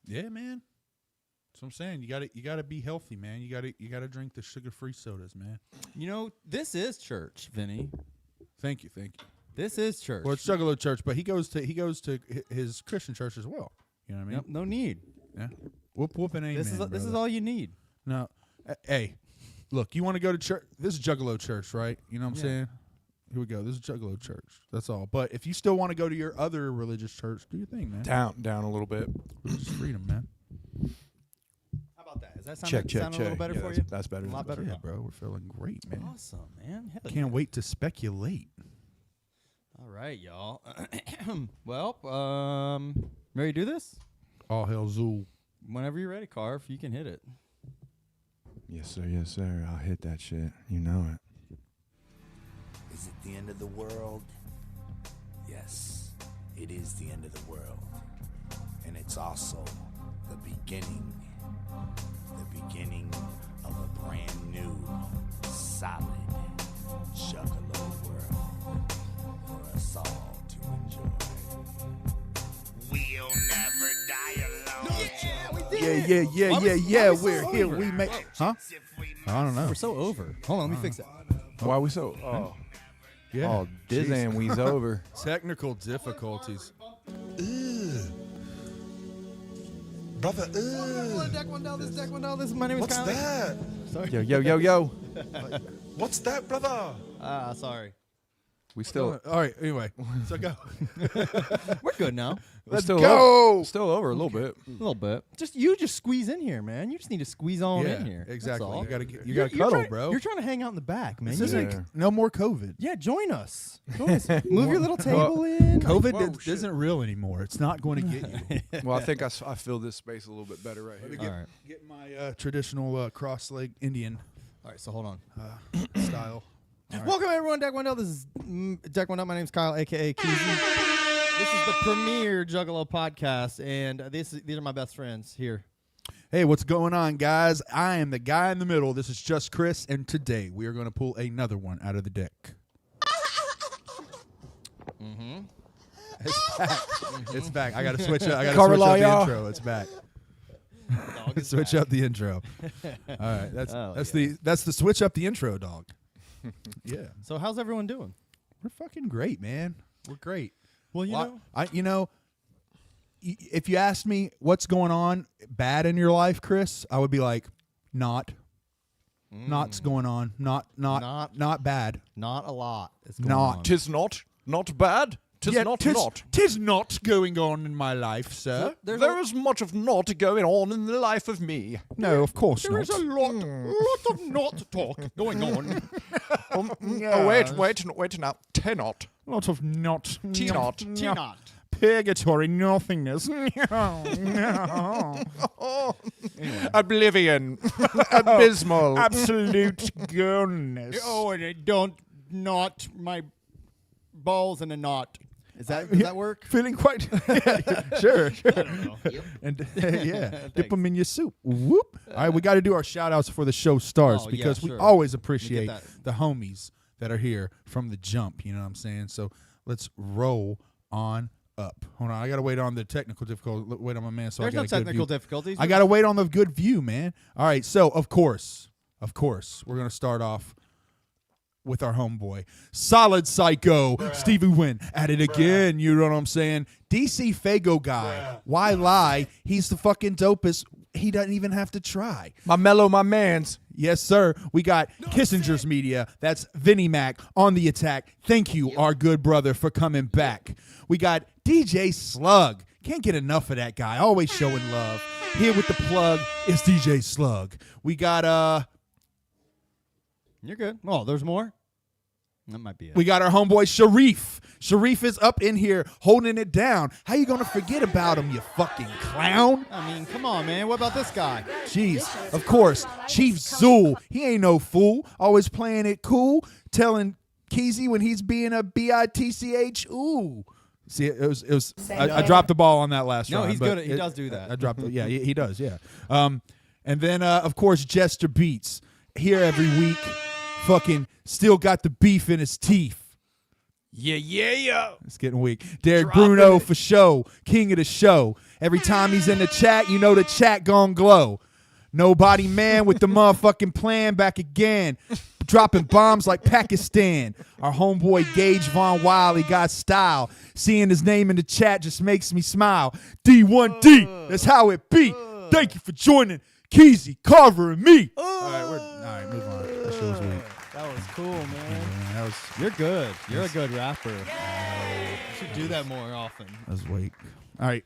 Yeah, man. That's what I'm saying. You gotta be healthy, man. You gotta drink the sugar-free sodas, man. This is church, Vinny. Thank you. This is church. Well, it's Juggalo Church, but he goes to his Christian church as well. You know what I mean? Yep, no need. Yeah. Whoop and amen. This is all you need. No, hey, look, you want to go to church? This is Juggalo Church, right? You know what I'm saying? Here we go. This is Juggalo Church. That's all. But if you still want to go to your other religious church, do your thing, man. Down a little bit. Religious freedom, man. How about that? Does that sound a little better for you? That's better. A lot better. Yeah, bro. We're feeling great, man. Awesome, man. Hell Can't wait to speculate. All right, y'all. Well, ready to do this? All hell Zool. Whenever you're ready, Carv, you can hit it. Yes, sir. I'll hit that shit. You know it. Is it the end of the world? Yes, it is the end of the world. And it's also the beginning of a brand new, solid Juggalo world for us all to enjoy. We'll never die alone. Yeah, we did. Yeah. We're here. We make. Huh? I don't know. We're so over. Hold on, let me fix that. Why are we so? Oh, Yeah. oh, Disney, we's over. Technical difficulties. Brother, Deck one down. This. My name is what's Kyle. that? Sorry. Yo. What's that, brother? Sorry. We still. All right. Anyway, so go. We're good now. Let's still go. Still over a little bit. A little bit. Just squeeze in here, man. You just need to squeeze on in here. That's Exactly. all. You gotta You're cuddle, trying- bro. You're trying to hang out in the back, man. This You isn't Yeah. no more COVID. Yeah, join us. Move your little table in. COVID isn't real anymore. It's not going to get you. Well, I think I feel this space a little bit better right here. All right. Get my traditional cross-leg Indian All right, so hold on. style. Welcome, everyone. Deck One Down. This is Deck One Down. My name's Kyle, a.k.a. Keezy. This is the premier Juggalo podcast, and these are my best friends here. Hey, what's going on, guys? I am the guy in the middle. This is just Chris, and today we are going to pull another one out of the deck. Mm-hmm. It's back. It's back. I got to switch up. I got to switch up the intro. It's back. Switch up the intro. All right, that's the switch up the intro, dog. Yeah. So how's everyone doing? We're fucking great, man. We're great. Well, you know. If you asked me what's going on bad in your life, Chris, I would be like, not's going on. Not bad. Not a lot. It's going Not. on. Tis not bad. Tis not going on in my life, sir. There is much of not going on in the life of me. No, of course There not. is a lot of not talk going on. Wait now. Tenot. Lot of not. T-not. Not. Purgatory nothingness. Oblivion. Abysmal. Absolute goodness. Oh, and it don't knot my balls in a knot. Does that work? Feeling quite sure. And dip them in your soup. Whoop. All right, we got to do our shout outs before the show starts because we always appreciate the homies that are here from the jump. You know what I'm saying? So let's roll on up. Hold on, I got to wait on the technical difficulty. Wait on my man. So There's no technical difficulties. I got to wait on the good view, man. All right, so of course, we're going to start off with our homeboy, Solid Psycho, Stevie Wynn, at it again, you know what I'm saying? DC Fago guy, why lie? He's the fucking dopest. He doesn't even have to try. My mans. Yes, sir. We got Kissinger's Media. That's Vinnie Mac on the attack. Thank you, our good brother, for coming back. We got DJ Slug. Can't get enough of that guy. Always showing love. Here with the plug is DJ Slug. We got You're good. Oh, there's more? That might be it. We got our homeboy Sharif. Sharif is up in here holding it down. How you going to forget about him, you fucking clown? I mean, come on, man. What about this guy? Jeez. Of course, Chief Zool. He ain't no fool. Always playing it cool. Telling Keezy when he's being a bitch. Ooh. See, it was. I dropped the ball on that last round. No, he's good. He does do that. I dropped it. Yeah, he does. Yeah. And then, of course, Jester Beats. Here every week. Fucking still got the beef in his teeth. Yeah. It's getting weak. Derek Bruno for show. King of the show. Every time he's in the chat, you know the chat gon' glow. Nobody man with the motherfucking plan back again. Dropping bombs like Pakistan. Our homeboy Gage Von Wiley got style. Seeing his name in the chat just makes me smile. D1D, that's how it be. Thank you for joining Keezy, Carver, and me. All right, move on. That shit was weak. That was cool, man. Yeah, You're good. You're a good rapper. You should do that more often. that was weak. All right.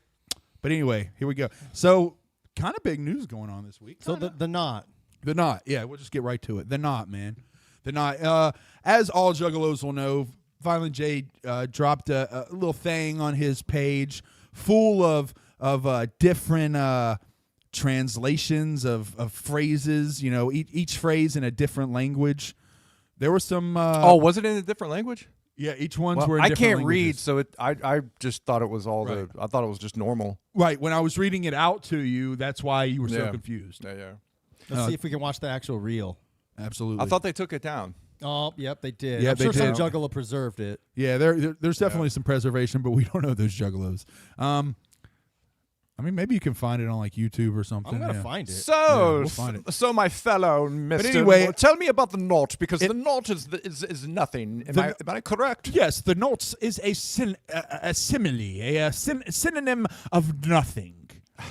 But anyway, here we go. So, kind of big news going on this week. So the knot. The Knot. Yeah, we'll just get right to it. The Knot, man. The Knot. As all juggalos will know, Violent J dropped a little thing on his page full of different translations of phrases. You know, each phrase in a different language. There were some. was it in a different language? Yeah, each one's Well, were. In I different can't read, languages. so I just thought it was all Right. I thought it was just normal. Right. When I was reading it out to you, that's why you were so Yeah. confused. Yeah. Let's see if we can watch the actual reel. Absolutely. I thought they took it down. Oh, yep, they did. Yeah, I'm they sure did. some juggalo preserved it. Yeah, there's definitely some preservation, but we don't know those juggalos. I mean, maybe you can find it on like YouTube or something. I'm gonna yeah. find it. So, we'll find it. so my fellow Mister, anyway- tell me about the knot because the knot is nothing. Am I correct? Yes, the notes is a simile, a synonym of nothing.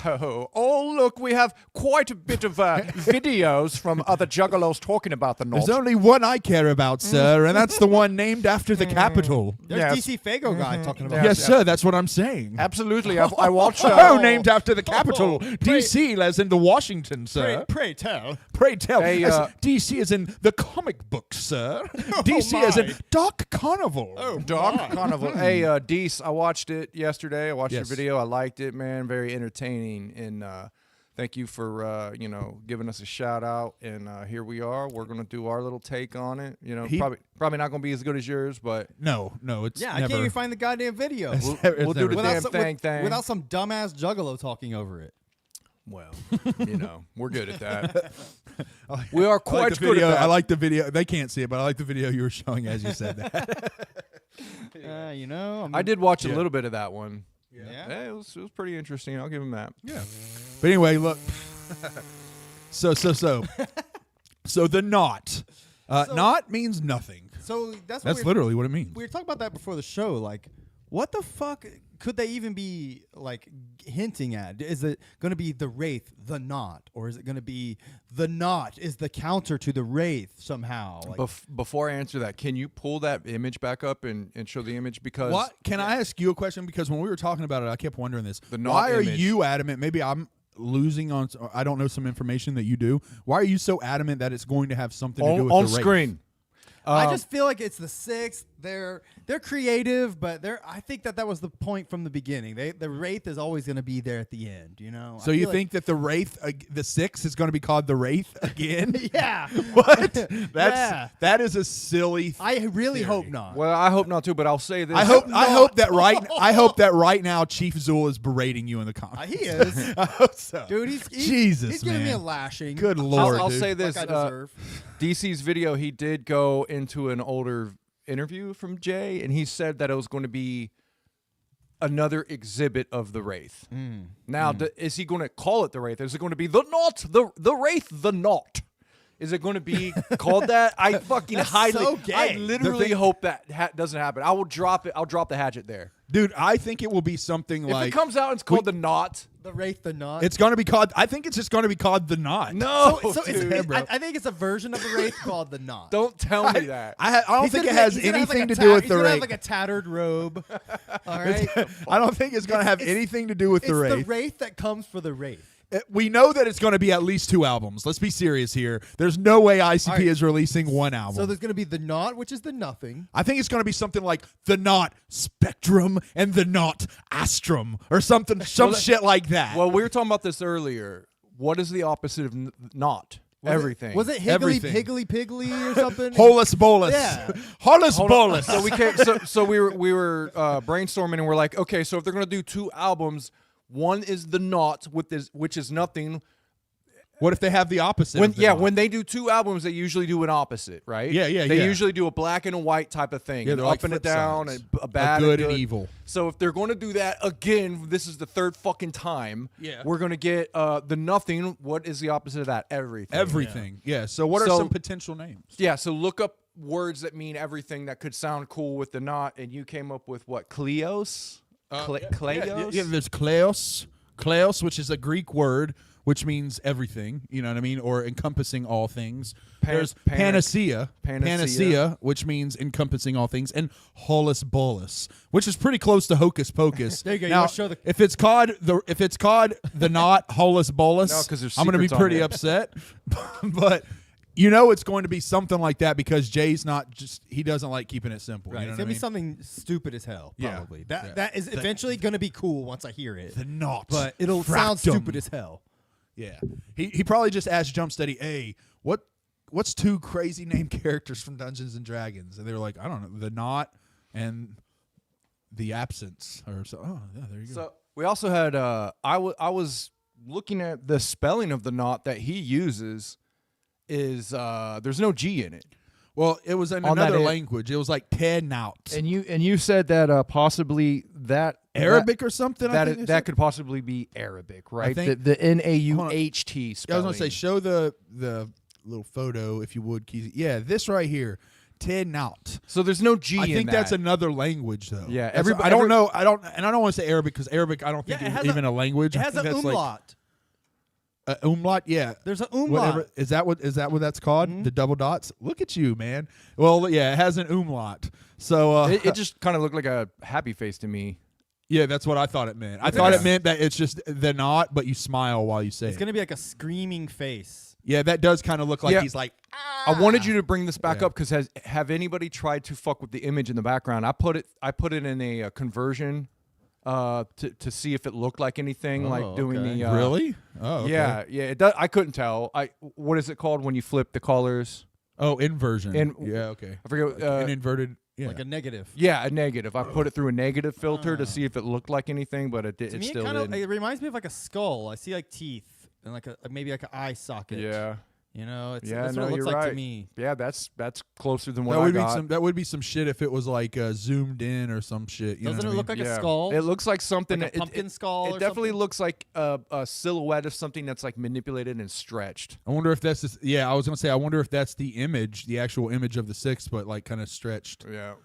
Oh, look, we have quite a bit of videos from other juggalos talking about the knot. There's only one I care about, sir, and that's the one named after the capital. There's Yes. DC Fago guy talking about Yes, it. sir, that's what I'm saying. Absolutely, I watched. Oh, named after the capital. D.C. as in the Washington, sir. Pray tell. Pray tell. Hey, D.C. as in the comic book, sir. D.C. as in my. Dark Carnival. Dog Carnival. Hey, Deese, I watched it yesterday. I watched Yes. your video. I liked it, man. Very entertaining. And thank you for giving us a shout out. And here we are. We're gonna do our little take on it. You know, probably not gonna be as good as yours, but No, it's Yeah, I never. can't even find the goddamn video. we'll do the Without damn some, thing. without some dumbass juggalo talking over it. Well, we're good at that. We are I quite like the good video. at that. I like the video. They can't see it, but I like the video you were showing as you said that. I did watch Yeah. a little bit of that one. Yeah. Yeah, it was pretty interesting. I'll give him that. Yeah. But anyway, look. So the knot. Knot means nothing. So that's That's literally what it means. we were talking about that before the show. Like, what the fuck could they even be like hinting at? Is it going to be the Wraith, the Knot, or is it going to be the Knot is the counter to the Wraith somehow? Like, Before I answer that, can you pull that image back up and show the image? Because What? Can I ask you a question? Because when we were talking about it, I kept wondering this. The knot Why are image. you adamant? Maybe I'm losing on. Or I don't know some information that you do. Why are you so adamant that it's going to have something to do with on the Wraith? screen. I just feel like it's the sixth. They're creative, but I think that was the point from the beginning. The Wraith is always going to be there at the end. You know. So you think that the Wraith, the 6 is going to be called the Wraith again? Yeah. What? Yeah. That is a silly. I really theory. hope not. Well, I hope not too, but I'll say this. I hope that right now Chief Zool is berating you in the comments. He is. I hope so. Dude, he's Jesus, giving me man. a lashing. Good Lord. I'll dude. say this. Like I deserve. DC's video, he did go into an older interview from Jay, and he said that it was going to be another exhibit of the Wraith. Now, is he going to call it the Wraith? Is it going to be the Knot, the Wraith, the Knot? Is it going to be called that? I fucking highly, so gay. I literally hope that doesn't happen. I will drop it. I'll drop the hatchet there. Dude, I think it will be something If like it comes out and it's called the Knot, The Wraith, the Knot. it's going to be called. I think it's just going to be called the Knot. no, so dude. I think it's a version of the Wraith called the Knot. Don't tell me that. I don't He's think gonna it has he's gonna have anything like to do with he's the gonna have Wraith. like a tattered robe. All right. I don't think it's going to have It's- anything to do with It's the the Wraith. Wraith that comes for the Wraith. We know that it's going to be at least 2 albums. Let's be serious here. There's no way ICP All right. is releasing 1 album. So there's going to be the Knot, which is the nothing. I think it's going to be something like the Knot Spectrum and the Knot Astrum or something, shit like that. Well, we were talking about this earlier. What is the opposite of not? Everything. Was it Everything. Higgly Piggly or something? Holus Bolus. Yeah. Holus Bolus. So we came. So we were brainstorming, and we're like, okay, so if they're gonna do 2 albums, one is the Knot which is nothing, What if they have the opposite? When they do 2 albums, they usually do an opposite, right? Yeah, yeah, They yeah. usually do a black and a white type of thing. Yeah, they're up like and a flip down, sides. and a bad, good and and evil. So if they're going to do that again, this is the 3rd fucking time. Yeah. We're going to get the nothing. What is the opposite of that? Everything. Everything. Yeah. So what are some potential names? Yeah. So look up words that mean everything that could sound cool with the not, and you came up with what? Kleos. Kleos. Yeah, there's kleos. Kleos, which is a Greek word, which means everything, you know what I mean, or encompassing all things. There's panacea, which means encompassing all things, and holus bolus, which is pretty close to hocus pocus. There you go. Now, You wanna show the- if it's called the not holus bolus, No, 'cause there's I'm going to be secrets on pretty it. upset. But you know it's going to be something like that because Jay's not he doesn't like keeping it simple. Right. You know It's what I gonna mean? be something stupid as hell. Yeah. Probably. Yeah. That is eventually gonna be cool once I hear it. The not, But it'll sound fractum. stupid as hell. Yeah, he probably just asked Jumpsteady, "Hey, what's 2 crazy named characters from Dungeons and Dragons?" And they were like, "I don't know, the Not and the Absence." Or so. Oh, yeah, there you go. So we also had. I was looking at the spelling of the not that he uses. Is there's no G in it. Well, it was in On that another it- language. It was like Naut. And you said that possibly that Arabic or something. I think that could possibly be Arabic, right? think- the NAUHT spelling. I was gonna say, show the little photo if you would, Keezy. Yeah, this right here, Naut. So there's no G. I in think that's that. another language though. Yeah, I don't know. I don't want to say Arabic because Arabic I don't think Yeah, it is has even a language. It I has think an that's like- umlaut. Umlaut, yeah. There's an umlaut. Whatever is that what that's called? The double dots. Look at you, man. Well, yeah, it has an umlaut. So It just kind of looked like a happy face to me. yeah, that's what I thought it meant. I thought it meant that it's just the not, but you smile while you say It's it. gonna be like a screaming face. Yeah, that does kind of look like Yeah. he's like. I wanted you to bring this back Yeah. up because have anybody tried to fuck with the image in the background? I put it in a conversion to see if it looked like anything, like doing okay. the Really? Oh, okay. yeah. It does. I couldn't tell. What is it called when you flip the colors? Oh, inversion. Yeah, okay. I forget. An inverted. Yeah. Like a negative. Yeah, a negative. I put it through a negative filter to see if it looked like anything, but it To me, still didn't. it reminds me of like a skull. I see like teeth and like maybe like an eye socket. Yeah. You know, Yeah, that's no, what it looks you're like right. to me. Yeah, that's closer than what that I would got. that would be some shit if it was like zoomed in or some shit. You know Doesn't what it I look mean? like a skull? It looks like something. Like a pumpkin skull It or definitely something? looks like a silhouette of something that's like manipulated and stretched. I wonder if that's just, yeah. I was gonna say I wonder if that's the image, the actual image of the 6, but like kind of stretched, Yeah.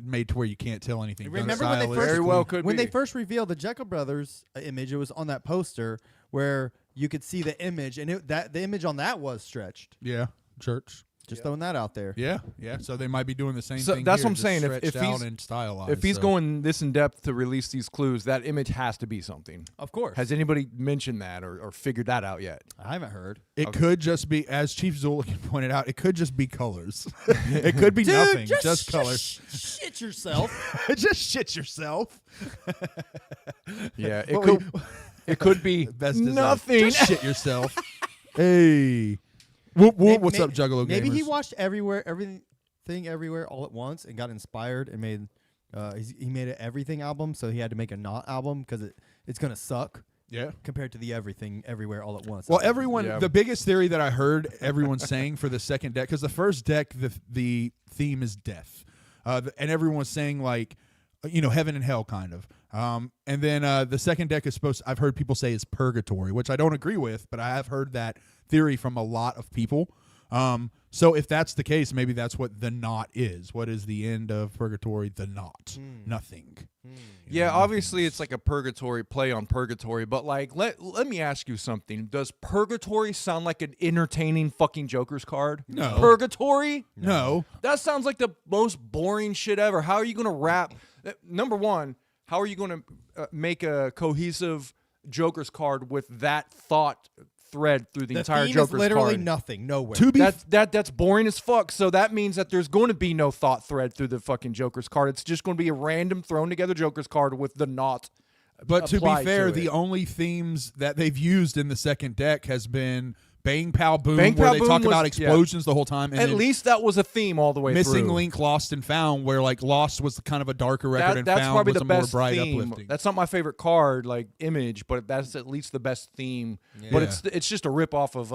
made to where you can't tell anything. Remember when they Very well could when be. they first revealed the Jekyll Brothers image, it was on that poster where you could see the image, and the image on that was stretched. Yeah, church. Just throwing that out there. Yeah, yeah. So they might be doing the same So thing. that's here, what I'm just saying. If stretched out he's and stylized. If he's so. going this in depth to release these clues, that image has to be something. Of course. Has anybody mentioned that or figured that out yet? I haven't heard. It could just be, as Chief Zuligan pointed out, it could just be colors. It could be nothing, just colors. Shit yourself. Just shit yourself. Yeah, What it could be Best design. nothing. Just shit yourself. Hey. Whoop, whoop. What's up, Juggalo Maybe he Gamers? watched everything everywhere all at once and got inspired and made he made an everything album, so he had to make a not album because it's gonna suck Yeah. compared to the everything everywhere all at once. Well, album. everyone, Yeah. the biggest theory that I heard everyone saying for the second deck, because the first deck, the theme is death. And everyone was saying like, heaven and hell kind of. And then the second deck is I've heard people say is purgatory, which I don't agree with, but I have heard that theory from a lot of people. So if that's the case, maybe that's what the not is. What is the end of purgatory? The not. Nothing. Yeah, obviously it's like a purgatory play on purgatory, but like let me ask you something. Does purgatory sound like an entertaining fucking Joker's card? No. Purgatory? No. That sounds like the most boring shit ever. How are you going to wrap number one, how are you going to make a cohesive Joker's card with that thought thread through the entire theme Joker's is literally card? nothing, nowhere. To be That's boring as fuck. So that means that there's going to be no thought thread through the fucking Joker's card. It's just going to be a random thrown together Joker's card with the not. But to be applied fair, to the it. only themes that they've used in the second deck has been Bang Pow Boom, Bang where Pow they Boom talk was- about explosions the whole time. And At then least that was a theme all the way Missing through. Link, Lost and Found, where like Lost was kind of a darker record and That's Found probably was the a more best bright, theme. uplifting. That's not my favorite card, like image, but that's at least the best theme. But it's just a rip off of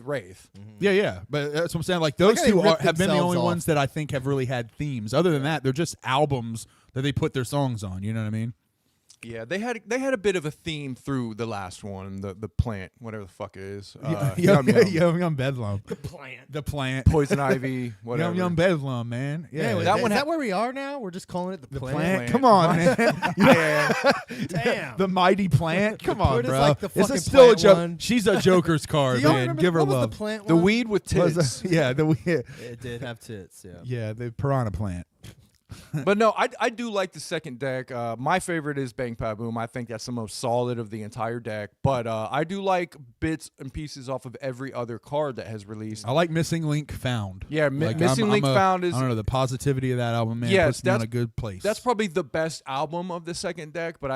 Wraith. Yeah. But that's what I'm saying. Like those Like they two ripped have been the themselves only off. ones that I think have really had themes. Other than that, they're just albums that they put their songs on. You know what I mean? Yeah, they had a bit of a theme through the last one, the plant, whatever the fuck it is. Yum Yum Yum Bedlam. The plant. Poison Ivy, whatever. Yum Yum Bedlam, man. Yeah, Is that where we are now? We're just calling it the plant. Plant. Come on, man. Damn. The mighty plant. Come on, Put us bro. like the This fucking is still a plant joke. one. She's a Joker's card, Do y'all man. remember Give her what was love. the plant The one? weed with tits. Yeah, It did have tits. Yeah. yeah, the piranha plant. But no, I do like the second deck. My favorite is Bang Pa Boom. I think that's the most solid of the entire deck. But I do like bits and pieces off of every other card that has released. I like Missing Link Found. Yeah, Like, Missing Link Found is. I don't know, the positivity of that album, man, Yes, puts me on that's- a good place. That's probably the best album of the second deck. But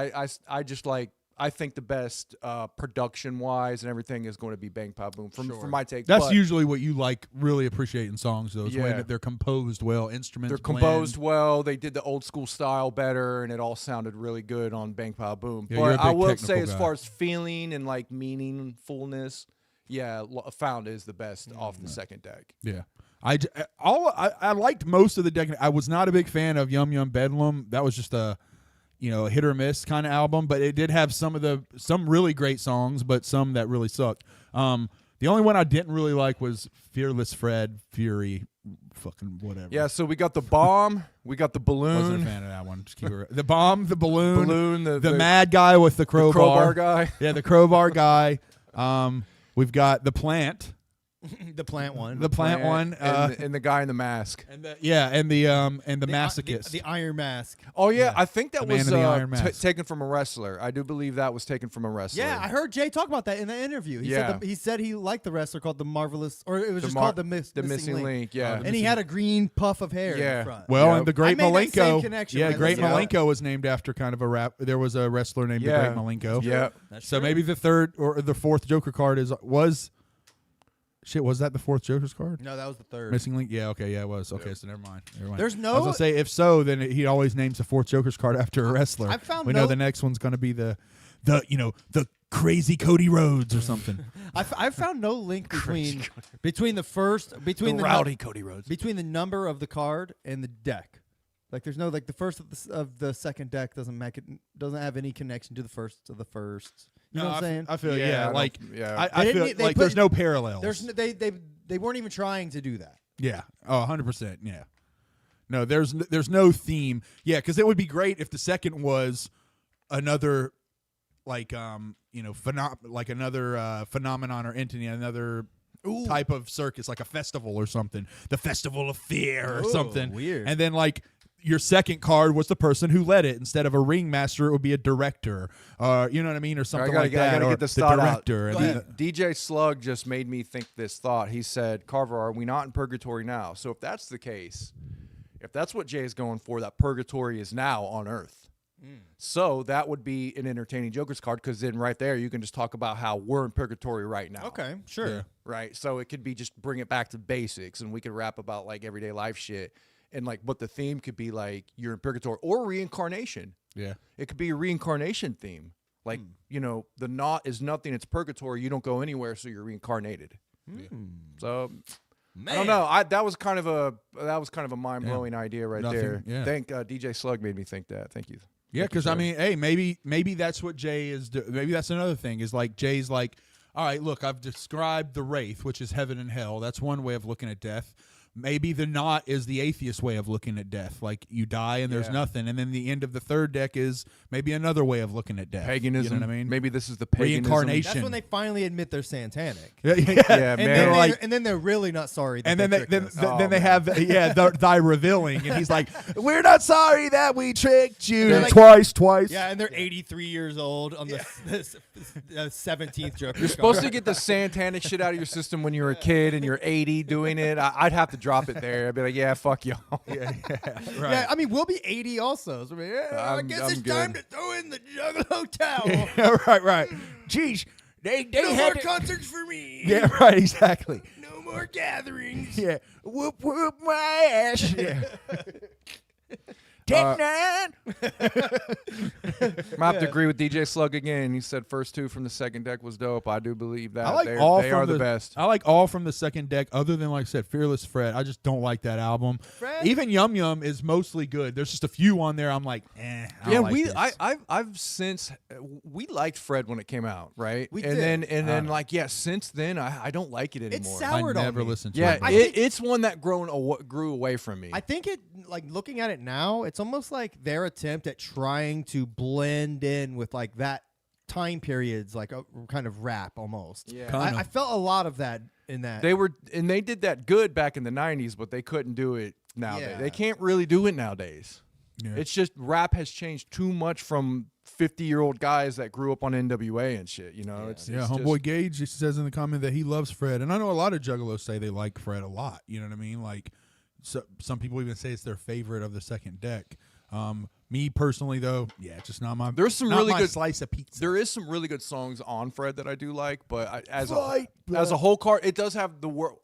I just like. I think the best production wise and everything is going to be Bang Pa Boom from my take. That's but usually what you like, really appreciate in songs, though. Is when Yeah. they're composed well, instruments they're blend. composed well. They did the old school style better, and it all sounded really good on Bang Pa Boom. Yeah, you're a but I big will technical say, as guy. far as feeling and like meaningfulness, yeah, Found is the best off the second deck. Yeah. I liked most of the deck. I was not a big fan of Yum Yum Bedlam. That was just a hit or miss kind of album, but it did have some really great songs, but some that really sucked. The only one I didn't really like was Fearless Fred, Fury, fucking whatever. Yeah, so we got the bomb, we got the Wasn't a balloon, fan of that one. Just keep it the bomb, the balloon, the mad guy with the crowbar. guy. Yeah, the crowbar guy. We've got the plant. The plant one. The plant one. and the guy in the mask. And the masochist. The Iron Mask. Oh yeah, I think that The man was in the iron mask. taken from a wrestler. I do believe that was taken from a wrestler. Yeah, I heard Jay talk about that in the interview. He said he liked the wrestler called the Marvelous, or it was just called the Missing Link. Yeah, And he had a green puff of hair in front. Well, Yeah. and the Great I made that same Malenko. connection Yeah, when I Great listened to it. Malenko was named after kind of a rap. There was a wrestler named the Yeah. Great Malenko. Yeah. So maybe the third or the fourth Joker card was. Shit, was that the fourth Joker's card? No, that was the third. Missing Link? Yeah, okay, yeah, it was. Okay, so never mind. There's I was no. going to say, if so, then he always names the fourth Joker's card after a wrestler. I found we no- know the next one's going to be the crazy Cody Rhodes or something. I found no link between the first between the rowdy Cody Rhodes. between the number of the card and the deck. Like there's no the first of the second deck doesn't have any connection to the first of the first. You know what I'm saying? I feel, Yeah, I They feel didn't- they like put- there's no parallels. They weren't even trying to do that. Yeah. Oh, 100%. Yeah. No, there's no theme. Yeah, because it would be great if the second was another, another phenomenon or entity, another type of circus, like a festival or something. The Festival of Fear or something. Weird. And then your second card was the person who led it. Instead of a ringmaster, it would be a director. You know what I mean? Or something like that. I gotta or get this the thought director. out. And DJ Slug just made me think this thought. He said, Carver, are we not in purgatory now? So if that's the case, if that's what Jay is going for, that purgatory is now on Earth. So that would be an entertaining Joker's card, because then right there you can just talk about how we're in purgatory right now. Okay, sure. Yeah. Right? So it could be just bring it back to basics, and we could rap about everyday life shit. And but the theme could be you're in purgatory or reincarnation. yeah. It could be a reincarnation theme. The knot is nothing, it's purgatory. You don't go anywhere, so you're reincarnated. So I don't know. That was kind of a mind-blowing idea right Nothing, there. yeah. Thank DJ Slug made me think that. Thank you. Yeah, because I mean, hey, maybe that's what Jay is. Maybe that's another thing. Is Jay's all right. Look, I've described the wraith, which is heaven and hell. That's one way of looking at death. Maybe the knot is the atheist way of looking at death. You die and there's nothing, and then the end of the third deck is maybe another way of looking at death. Paganism. You know what I mean? Maybe this is the paganism. Reincarnation. That's when they finally admit they're satanic. Yeah, Yeah, And man. then they're really not sorry. That And then they they tricked then, us. then they have thy revealing, and he's like, "We're not sorry that we tricked you They're twice." Yeah, and they're 83 years old on the 17th Joker. You're supposed to get the satanic shit out of your system when you're a kid and you're 80 doing it. I'd have to drop it there. I'd be like, yeah, fuck y'all. Right. Yeah, I mean, we'll be 80 also. So I guess I'm it's time good. to throw in the Juggalo towel. Right. Geez, They no had more concerts for me. Yeah, right, exactly. No more gatherings. Yeah. Whoop whoop my ass. Yeah. Tech Nine. I have to agree with DJ Slug again. He said first two from the second deck was dope. I do believe that. I like they all they from are the best. I like all from the second deck, other than, like I said, Fearless Fred. I just don't like that album. Fred? Even Yum Yum is mostly good. There's just a few on there I'm like, I don't like this. I've since we liked Fred when it came out, right? We and did. then like since then I don't like it anymore. It's I soured on never me. listened to Yeah, it. it's one that grew away from me. I think it, like, looking at it now, it's almost like their attempt at trying to blend in with, like, that time periods, like a kind of rap almost. Yeah. Kinda. I felt a lot of that in that. They did that good back in the 90s, but they couldn't do it nowadays. Yeah. They can't really do it nowadays. Yeah. It's just rap has changed too much from 50-year-old guys that grew up on NWA and shit, you know? Yeah. It's Homeboy Gage just says in the comment that he loves Fred, and I know a lot of juggalos say they like Fred a lot. You know what I mean? Like, some people even say it's their favorite of the second deck. Me personally, though, it's just not my. There's some not really my good slice of pizza. There is some really good songs on Fred that I do like, but as Fight, a whole card, it does have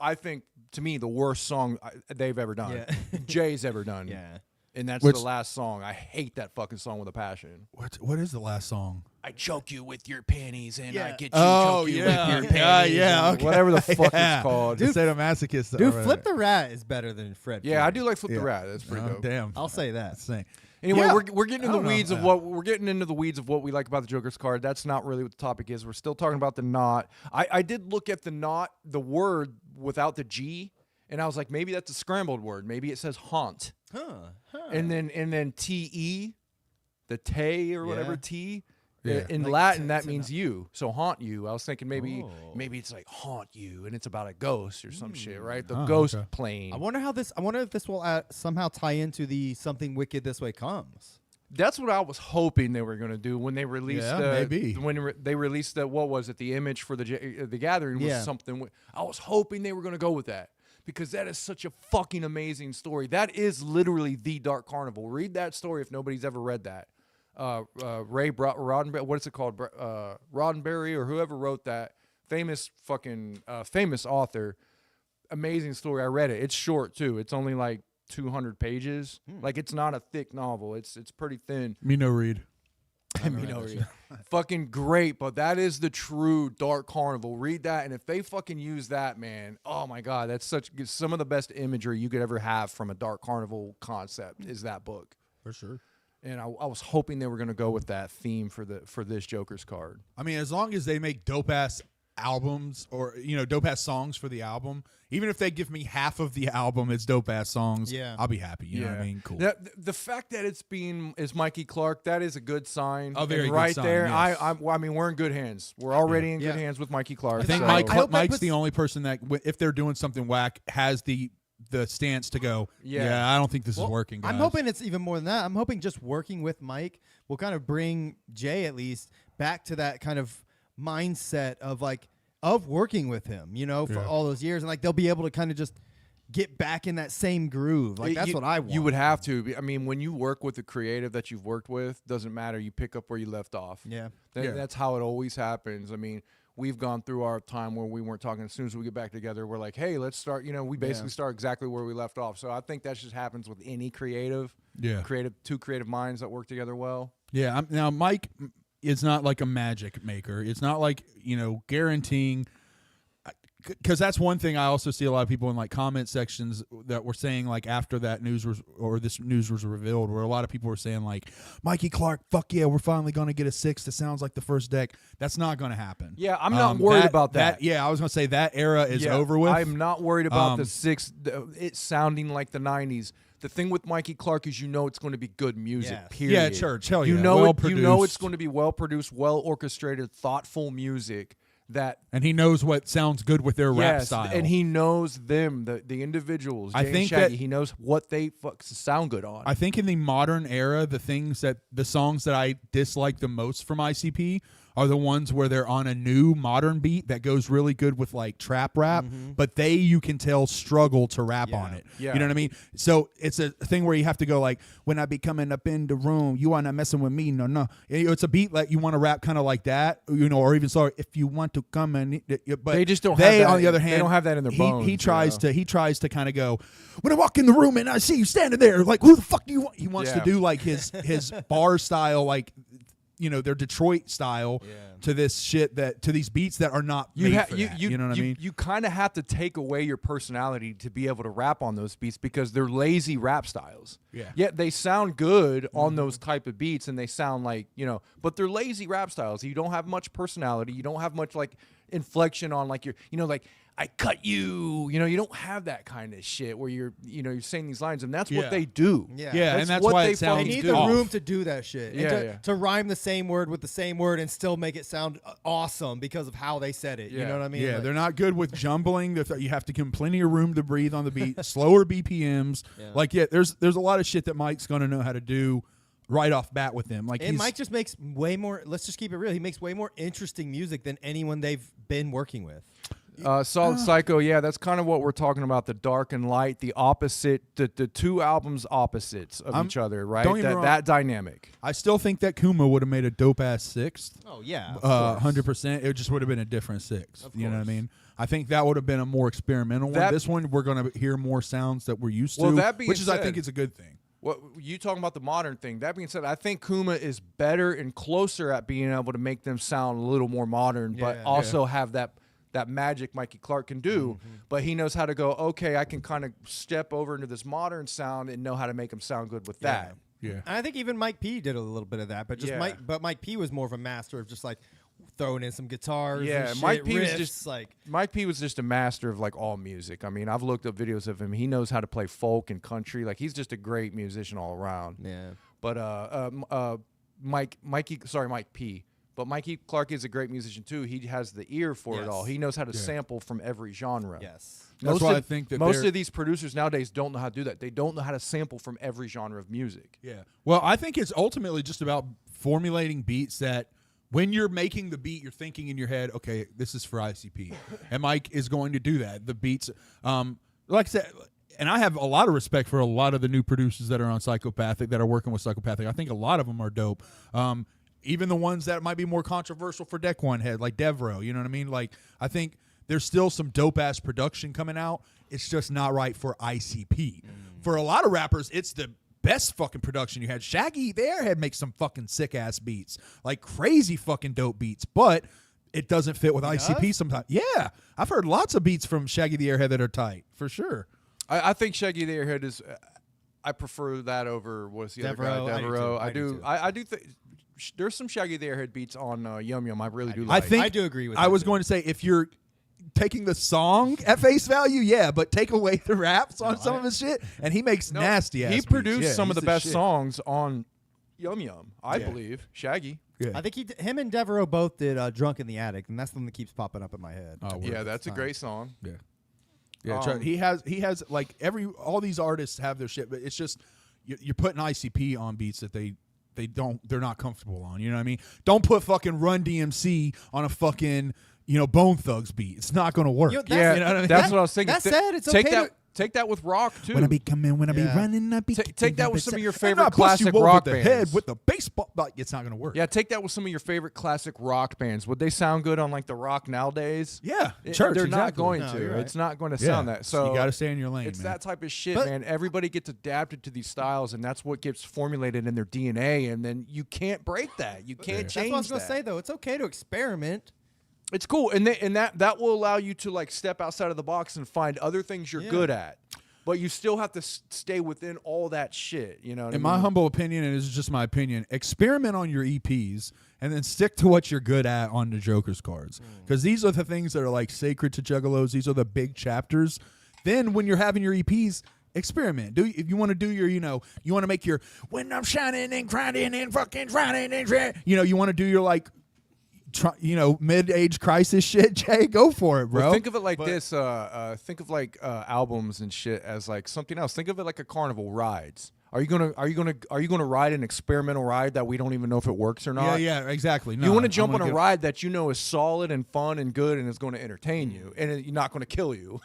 I think, to me, the worst song they've ever done. Yeah. Jay's ever done. Yeah. And that's Which- the last song. I hate that fucking song with a passion. What is the last song? I choke you with your panties and I Yeah. get you Oh, choke you yeah. with your panties. Yeah, and okay. Whatever the fuck Yeah. it's called. Dude, sadomasochist. Dude, Flip the Rat is better than Fred. Yeah, for I me. do like Flip Yeah. the Rat. That's pretty Oh, dope. damn. I'll say that. That's insane. Anyway, Yeah. we're getting in I the don't know. weeds of we're getting into the weeds of what we like about the Joker's card. That's not really what the topic is. We're still talking about the knot. I did look at the knot, the word without the G, and I was like, maybe that's a scrambled word. Maybe it says haunt. And then T-E, the te or whatever Yeah. T. Yeah. In Like Latin, that to means you. So haunt you. I was thinking maybe Oh. it's like haunt you, and it's about a ghost or some shit, right? The Oh, ghost okay. plane. I wonder if this will somehow tie into the Something Wicked This Way Comes. That's what I was hoping they were going to do when they released. maybe. They released the what was it? The image for the gathering was Yeah. something. I was hoping they were going to go with that because that is such a fucking amazing story. That is literally the Dark Carnival. Read that story if nobody's ever read that. Ray Roddenberry, what is it called? Roddenberry or whoever wrote that famous author. Amazing story. I read it. It's short too. It's only like 200 pages. Like it's not a thick novel. It's pretty thin. Me no read. Fucking great, but that is the true Dark Carnival. Read that, and if they fucking use that, man, oh my god, that's some of the best imagery you could ever have from a Dark Carnival concept is that book. For sure. And I was hoping they were gonna go with that theme for this Joker's card. I mean, as long as they make dope ass albums or dope ass songs for the album, even if they give me half of the album as dope ass songs, I'll be happy. You know what I mean? Cool. The fact that it's Mikey Clark, that is a good sign. A very and good right sign, there. yes. I mean, we're in good hands. We're already in good hands with Mikey Clark. I think so- Mike's the only person that, if they're doing something whack, has the stance to go, I don't think this is working, guys. I'm hoping it's even more than that. I'm hoping just working with Mike will kind of bring Jay at least back to that kind of mindset of working with him, for all those years. And like they'll be able to kind of just get back in that same groove. Like that's what I want. You would have to. I mean, when you work with a creative that you've worked with, doesn't matter. You pick up where you left off. Yeah. That's how it always happens. I mean, we've gone through our time where we weren't talking. As soon as we get back together, we're like, hey, let's start. We basically start exactly where we left off. So I think that just happens with any creative. Two creative minds that work together well. Yeah. Now, Mike is not like a magic maker. It's not like, guaranteeing. Because that's one thing I also see a lot of people in like comment sections that were saying like after that news this news was revealed, where a lot of people were saying like, Mikey Clark, fuck yeah, we're finally going to get a 6 that sounds like the first deck. That's not going to happen. Yeah, I'm not worried about that. Yeah, I was going to say that era is over with. I'm not worried about the 6, it sounding like the 90s. The thing with Mikey Clark is it's going to be good music, period. Yeah, church, hell yeah. You know it's going to be well-produced, well-orchestrated, thoughtful music. And he knows what sounds good with their rap style. And he knows them, the individuals. Jay and Shaggy, he knows what they sound good on. I think in the modern era, the songs that I dislike the most from ICP are the ones where they're on a new modern beat that goes really good with like trap rap, but you can tell, struggle to rap on it. Yeah. You know what I mean? So it's a thing where you have to go like, when I be coming up in the room, you are not messing with me, no. It's a beat that you want to rap kind of like that, or even sorry, if you want want to come and but they just don't. They, have that, on the other hand, they don't have that in their bones. He tries to kind of go, when I walk in the room and I see you standing there, like, who the fuck do you want? He wants to do like his bar style, like, their Detroit style to this shit to these beats that are not made for that. You know what I mean? You kind of have to take away your personality to be able to rap on those beats because they're lazy rap styles. Yeah. Yet they sound good on those type of beats and they sound like, but they're lazy rap styles. You don't have much personality. You don't have much like inflection on like your, like, I cut you. You don't have that kind of shit where you're saying these lines, and that's what they do. Yeah, and that's why it sounds. They need do. the room to do that shit. Yeah, and to rhyme the same word with the same word and still make it sound awesome because of how they said it. You know what I mean? Yeah, like, they're not good with jumbling. You have to give them plenty of room to breathe on the beat. Slower BPMs. Yeah. There's a lot of shit that Mike's gonna know how to do right off bat with them. Like, and Mike just makes way more. Let's just keep it real. He makes way more interesting music than anyone they've been working with. Solid Psycho, yeah, that's kind of what we're talking about. The dark and light, the opposite, the two albums opposites of each other, right? That dynamic. I still think that Kuma would have made a dope ass sixth. Oh yeah, 100%. It just would have been a different sixth. You know what I mean? I think that would have been a more experimental one. This one, we're going to hear more sounds that we're used to, which is, I think, is a good thing. What you talking about the modern thing? That being said, I think Kuma is better and closer at being able to make them sound a little more modern, but also have that magic Mikey Clark can do, but he knows how to go, okay, I can kind of step over into this modern sound and know how to make them sound good with that. Yeah. And I think even Mike P did a little bit of that, but Mike P was more of a master of just like throwing in some guitars. Yeah, and shit, Mike P riffs, was just like Mike P was just a master of like all music. I mean, I've looked up videos of him. He knows how to play folk and country. Like, he's just a great musician all around. Yeah. But Mike P. But Mikey Clark is a great musician too. He has the ear for it all. He knows how to sample from every genre. Yes. That's why I think that most of these producers nowadays don't know how to do that. They don't know how to sample from every genre of music. Yeah. Well, I think it's ultimately just about formulating beats that when you're making the beat, you're thinking in your head, okay, this is for ICP. And Mike is going to do that. The beats, like I said, and I have a lot of respect for a lot of the new producers that are on Psychopathic, that are working with Psychopathic. I think a lot of them are dope. Even the ones that might be more controversial for Deck One Head, like Devro, you know what I mean? Like, I think there's still some dope-ass production coming out. It's just not right for ICP. For a lot of rappers, it's the best fucking production you had. Shaggy the Airhead makes some fucking sick-ass beats, like crazy fucking dope beats, but it doesn't fit with ICP sometimes. Yeah, I've heard lots of beats from Shaggy the Airhead that are tight, for sure. I think Shaggy the Airhead is... I prefer that over what's the other guy? Devereaux. I do think... There's some Shaggy the Airhead beats on Yum Yum. I really do like. I do agree with that. I was going to say, if you're taking the song at face value, yeah, but take away the raps on some of his shit, and he makes nasty ass He produced beats. some of the best songs on Yum Yum, I believe. Shaggy. Yeah. I think him and Devereaux both did "Drunk in the Attic," and that's the one that keeps popping up in my head. Oh, yeah, that's a great song. Yeah. Yeah, he has like all these artists have their shit, but it's just you're putting ICP on beats that they're not comfortable on. You know what I mean? Don't put fucking Run DMC on a fucking Bone Thugs beat. It's not going to work. Yeah, you know what I mean? that's what I was thinking. That said, it's okay. Take that with rock too. When I be running, I be take that with some of your and favorite I bust classic you over rock the bands. head with the baseball. Like, it's not going to work. Yeah, take that with some of your favorite classic rock bands. Would they sound good on like the rock nowadays? Yeah, They're not going to. Right. It's not going to sound that. So you got to stay in your lane. It's man. that type of shit, man. Everybody gets adapted to these styles, and that's what gets formulated in their DNA. And then you can't break that. You can't change that. That's what I was going to say, though. It's okay to experiment. It's cool, and that will allow you to like step outside of the box and find other things you're good at. But you still have to stay within all that shit, you know what I mean? My humble opinion, and this is just my opinion, experiment on your EPs and then stick to what you're good at on the Joker's cards. Because these are the things that are like sacred to Juggalos. These are the big chapters. Then when you're having your EPs, experiment. If you want to do your, you want to make your, when I'm shining and grinding and fucking grinding and, you want to do your like, mid-age crisis shit, Jay, go for it, bro. Well, think of it like this. Think of like albums and shit as like something else. Think of it like a carnival rides. Are you gonna ride an experimental ride that we don't even know if it works or not? Yeah, exactly. No, You want to jump on a ride that you know is solid and fun and good and is going to entertain you and it's not going to kill you.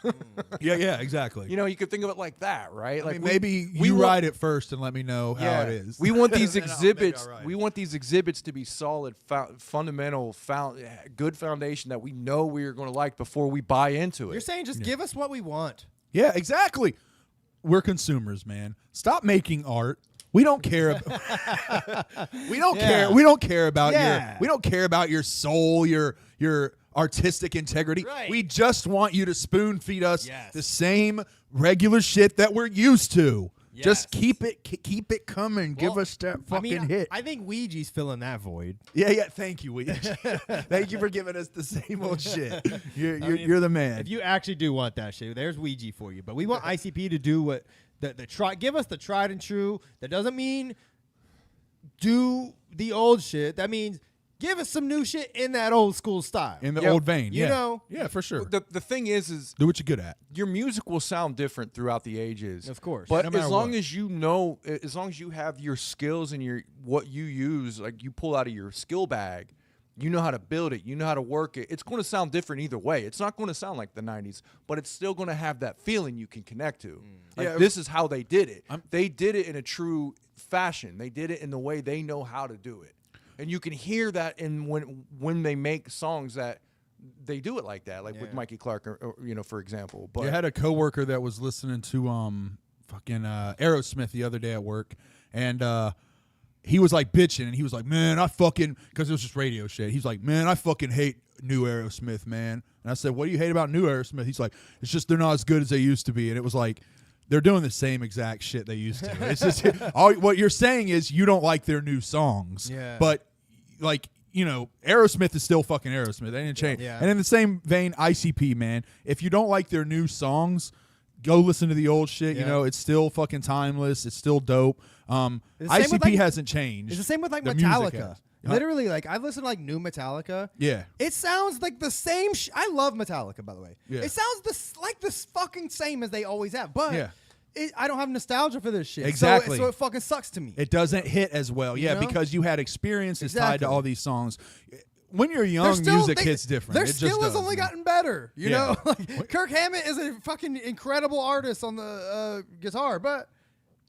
yeah, exactly. You know, you could think of it like that, right? Like maybe you ride it first and let me know how it is. We want these exhibits. We want these exhibits to be solid, fundamental, good foundation that we know we're going to like before we buy into it. You're saying just give us what we want. Yeah, exactly. We're consumers, man. Stop making art. We don't care. We don't care. We don't care about your. We don't care about your soul, your artistic integrity. Right. We just want you to spoon feed us the same regular shit that we're used to. Yes. Just keep it coming. Give us that fucking hit. I think Ouija's filling that void. Yeah. Thank you, Ouija. Thank you for giving us the same old shit. You're the man. If you actually do want that shit, there's Ouija for you. But we want ICP to do what give us the tried and true. That doesn't mean do the old shit. That means give us some new shit in that old school style. In the old vein. You know? Yeah, for sure. The thing is do what you're good at. Your music will sound different throughout the ages. Of course. But no matter as long what. as you know, as long as you have your skills and what you use, like you pull out of your skill bag, you know how to build it, you know how to work it. It's going to sound different either way. It's not going to sound like the 90s, but it's still going to have that feeling you can connect to. Like this is how they did it. They did it in a true fashion. They did it in the way they know how to do it. And you can hear that in when they make songs that they do it like that, like with Mikey Clark, or for example. But I had a coworker that was listening to fucking Aerosmith the other day at work, and he was like bitching, and he was like, "Man, I fucking," because it was just radio shit. He's like, "Man, I fucking hate new Aerosmith, man." And I said, "What do you hate about new Aerosmith?" He's like, "It's just they're not as good as they used to be." And it was like, they're doing the same exact shit they used to. It's just what you're saying is you don't like their new songs, but like. Aerosmith is still fucking Aerosmith. They didn't change. Yeah. And in the same vein, ICP, man, if you don't like their new songs, go listen to the old shit. Yeah. It's still fucking timeless. It's still dope. ICP hasn't changed. It's the same with like The music Metallica. has. Literally, like I've listened to like new Metallica. Yeah. It sounds like the same. I love Metallica, by the way. Yeah. It sounds like the fucking same as they always have. But Yeah. I don't have nostalgia for this shit. Exactly. So it fucking sucks to me. It doesn't hit as well. Yeah, know? because you had experiences tied Exactly. to all these songs. When you're young, music hits different. Their It just skill has does, only man. gotten better. You Yeah. know, like, Kirk Hammett is a fucking incredible artist on the guitar, but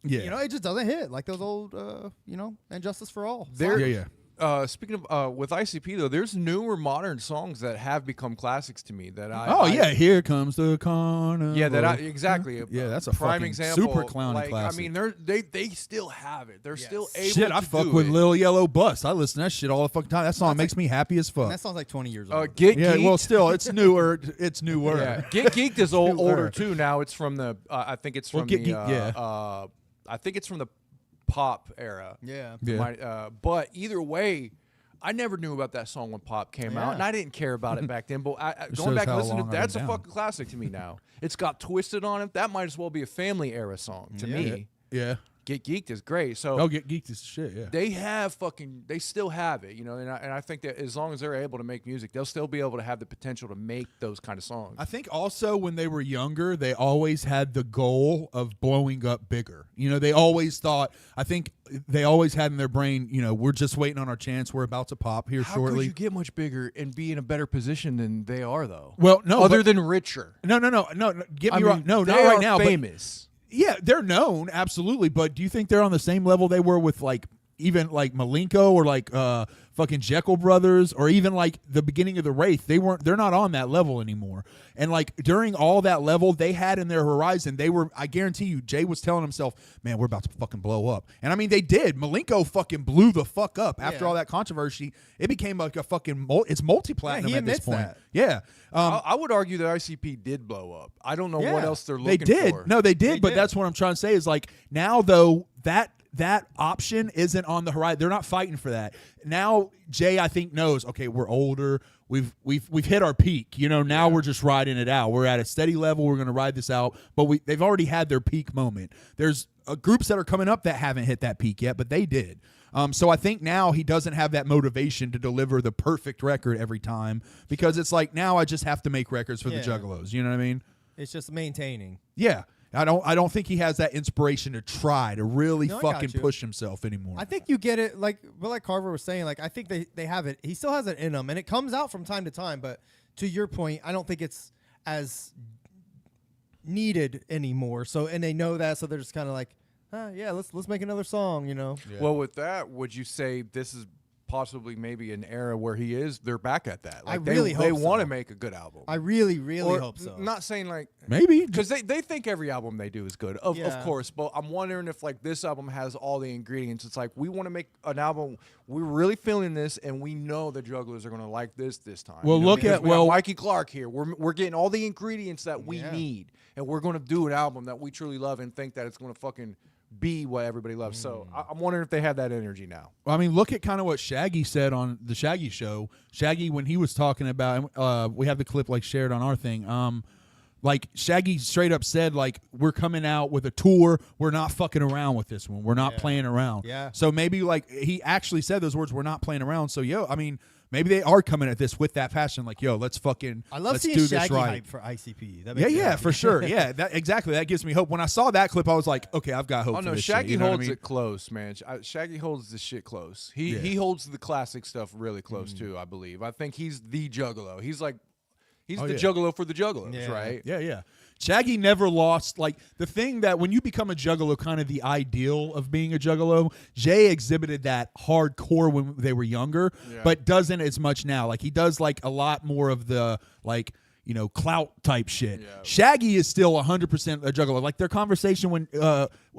Yeah. it just doesn't hit like those old, and Justice for All. Yeah. Speaking of with ICP though, there's newer modern songs that have become classics to me that Here comes the carnival. Yeah, exactly. Yeah, that's a prime fucking example. super clowny like, classic. I mean, they still have it. They're still able Shit, to I fuck do with it. Lil Yellow Bus. I listen to that shit all the fucking time. That song makes me happy as fuck. That sounds like 20 years old. Get Yeah, Geeked. well, still, it's newer. It's newer. Yeah, Get Geeked is older Newer. too. Now it's from the. I think it's from Get the. Geeked, I think it's from the pop era. Yeah. But either way, I never knew about that song when Pop came out, and I didn't care about it back then. But going shows back and how listening to long that's I've a been fucking classic to me now. It's got Twisted on it. That might as well be a family era song to me. Yeah. Get Geeked is great. So Oh, Get Geeked is shit, yeah. they still have it, and I think that as long as they're able to make music, they'll still be able to have the potential to make those kind of songs. I think also when they were younger, they always had the goal of blowing up bigger. They always thought, I think they always had in their brain, we're just waiting on our chance. We're about to pop here How shortly. could you get much bigger and be in a better position than they are, though? Well, no, other but- than richer. No. Get me wrong. No, they not right are now. but- famous. Yeah, they're known, absolutely. But do you think they're on the same level they were with even Malenko or fucking Jekyll Brothers or even the beginning of the Wraith? They're not on that level anymore. And during all that level they had in their horizon, I guarantee you, Jay was telling himself, man, we're about to fucking blow up. And I mean, they did. Malenko fucking blew the fuck up after all that controversy. It became like a fucking, it's multi-platinum he at this admits point. that. Yeah. I would argue that ICP did blow up. I don't know what else they're They looking did. for. No, they did. But did. that's what I'm trying to say is now though that option isn't on the horizon. They're not fighting for that. Now Jay, I think, knows, okay, we're older. We've hit our peak. Now we're just riding it out. We're at a steady level. We're going to ride this out. But they've already had their peak moment. There's groups that are coming up that haven't hit that peak yet, but they did. So I think now he doesn't have that motivation to deliver the perfect record every time because it's now I just have to make records for the Juggalos. You know what I mean? It's just maintaining. Yeah. I don't think he has that inspiration to try to really fucking push himself anymore. I think you get it, like Carver was saying. Like I think they have it. He still has it in him, and it comes out from time to time. But to your point, I don't think it's as needed anymore. So and they know that, so they're just kind of like, yeah, let's make another song. Yeah. Well, with that, would you say this is possibly maybe an era where they're back at that? Like they want to make a good album. I really hope so. Not saying like maybe because they think every album they do is good, of course. But I'm wondering if like this album has all the ingredients. It's like we want to make an album. We're really feeling this, and we know the Jugglers are going to like this time. Well, look at Mikey Clark here. We're getting all the ingredients that we need, and we're going to do an album that we truly love and think that it's going to fucking be what everybody loves. So I'm wondering if they have that energy now. Well, I mean, look at kind of what Shaggy said on the Shaggy Show. Shaggy, when he was talking about, we have the clip like shared on our thing. Like Shaggy straight up said, like, we're coming out with a tour. We're not fucking around with this one. We're not playing around. Yeah. So maybe like he actually said those words. We're not playing around. So I mean, maybe they are coming at this with that passion. Like, let's fucking. I love let's seeing do Shaggy this right. hype for ICP. Yeah, for sure. Yeah, exactly. That gives me hope. When I saw that clip, I was like, okay, I've got hope. Oh for no, this Shaggy shit, you know holds what I mean? it close, man. Shaggy holds the shit close. He holds the classic stuff really close too. I believe. I think he's the Juggalo. He's the Juggalo for the Juggalos, right? Yeah. Shaggy never lost. Like, the thing that when you become a Juggalo, kind of the ideal of being a Juggalo, Jay exhibited that hardcore when they were younger, but doesn't as much now. Like, he does, like, a lot more of the, like, clout type shit. Yeah. Shaggy is still 100% a Juggalo. Like, their conversation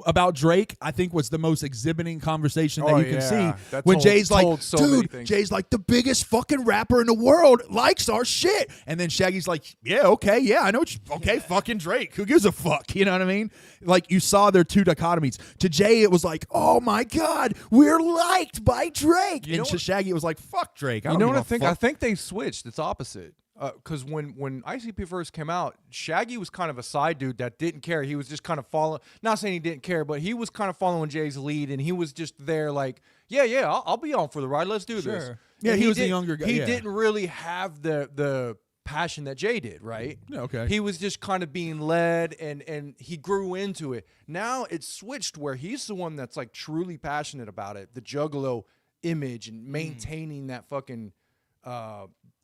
about Drake, I think, was the most exhibiting conversation that you can see. When Jay's like, dude, Jay's like, the biggest fucking rapper in the world likes our shit. And then Shaggy's like, yeah, okay, yeah, I know. Fucking Drake. Who gives a fuck? You know what I mean? Like, you saw their two dichotomies. To Jay, it was like, oh my God, we're liked by Drake. And to Shaggy, it was like, fuck Drake. You know what I think? I think they switched. It's opposite. Because when ICP first came out, Shaggy was kind of a side dude that didn't care. He was just kind of following. Not saying he didn't care, but he was kind of following Jay's lead, and he was just there like, yeah, I'll be on for the ride. Let's do this. Yeah, he was a younger guy. He didn't really have the passion that Jay did, right? Yeah, okay. He was just kind of being led, and he grew into it. Now it's switched where he's the one that's like truly passionate about it, the Juggalo image and maintaining that fucking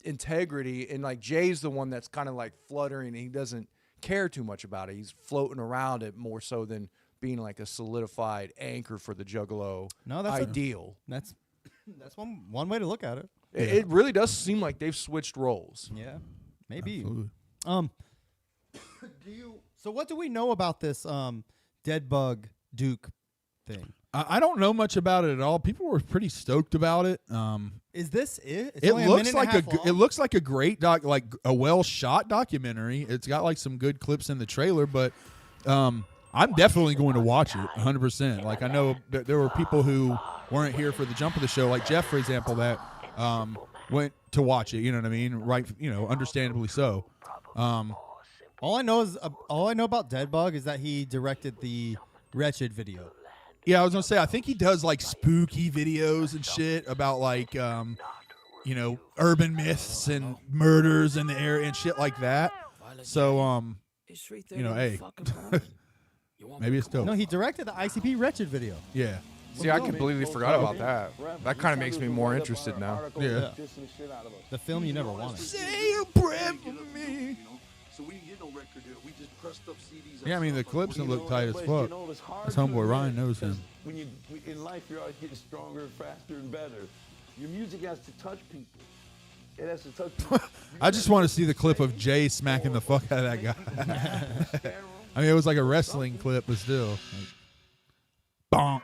integrity, and like Jay's the one that's kind of like fluttering, and he doesn't care too much about it. He's floating around it more so than being like a solidified anchor for the Juggalo ideal. That's one way to look at it. It really does seem like they've switched roles. Yeah, maybe. Absolutely. So what do we know about this Dead Bug Duke thing? I don't know much about it at all. People were pretty stoked about it. Is this it? It's it only looks a minute like and a it looks like a great like a well shot documentary. It's got like some good clips in the trailer, but I'm definitely going to watch it 100%. Like, I know that there were people who weren't here for the jump of the show, like Jeff, for example, that went to watch it. You know what I mean? Right? Understandably so. All I know about Dead Bug is that he directed the Wretched video. Yeah, I was gonna say, I think he does like spooky videos and shit about like urban myths and murders in the area and shit like that. So hey, maybe it's dope. No, he directed the ICP Wretched video. Yeah. See, I completely forgot about that. That kind of makes me more interested now. Yeah. The film you never wanted. Say a prayer for me. So we didn't get no record deal. We just pressed up CDs. Yeah, I mean, the clips look tight as fuck. This homeboy Ryan knows him. When in life, you're always getting stronger, faster, and better. Your music has to touch people. It has to touch people. I just want to see the clip of Jay smacking the fuck out of that guy. I mean, it was like a wrestling clip, but still. Like, bonk.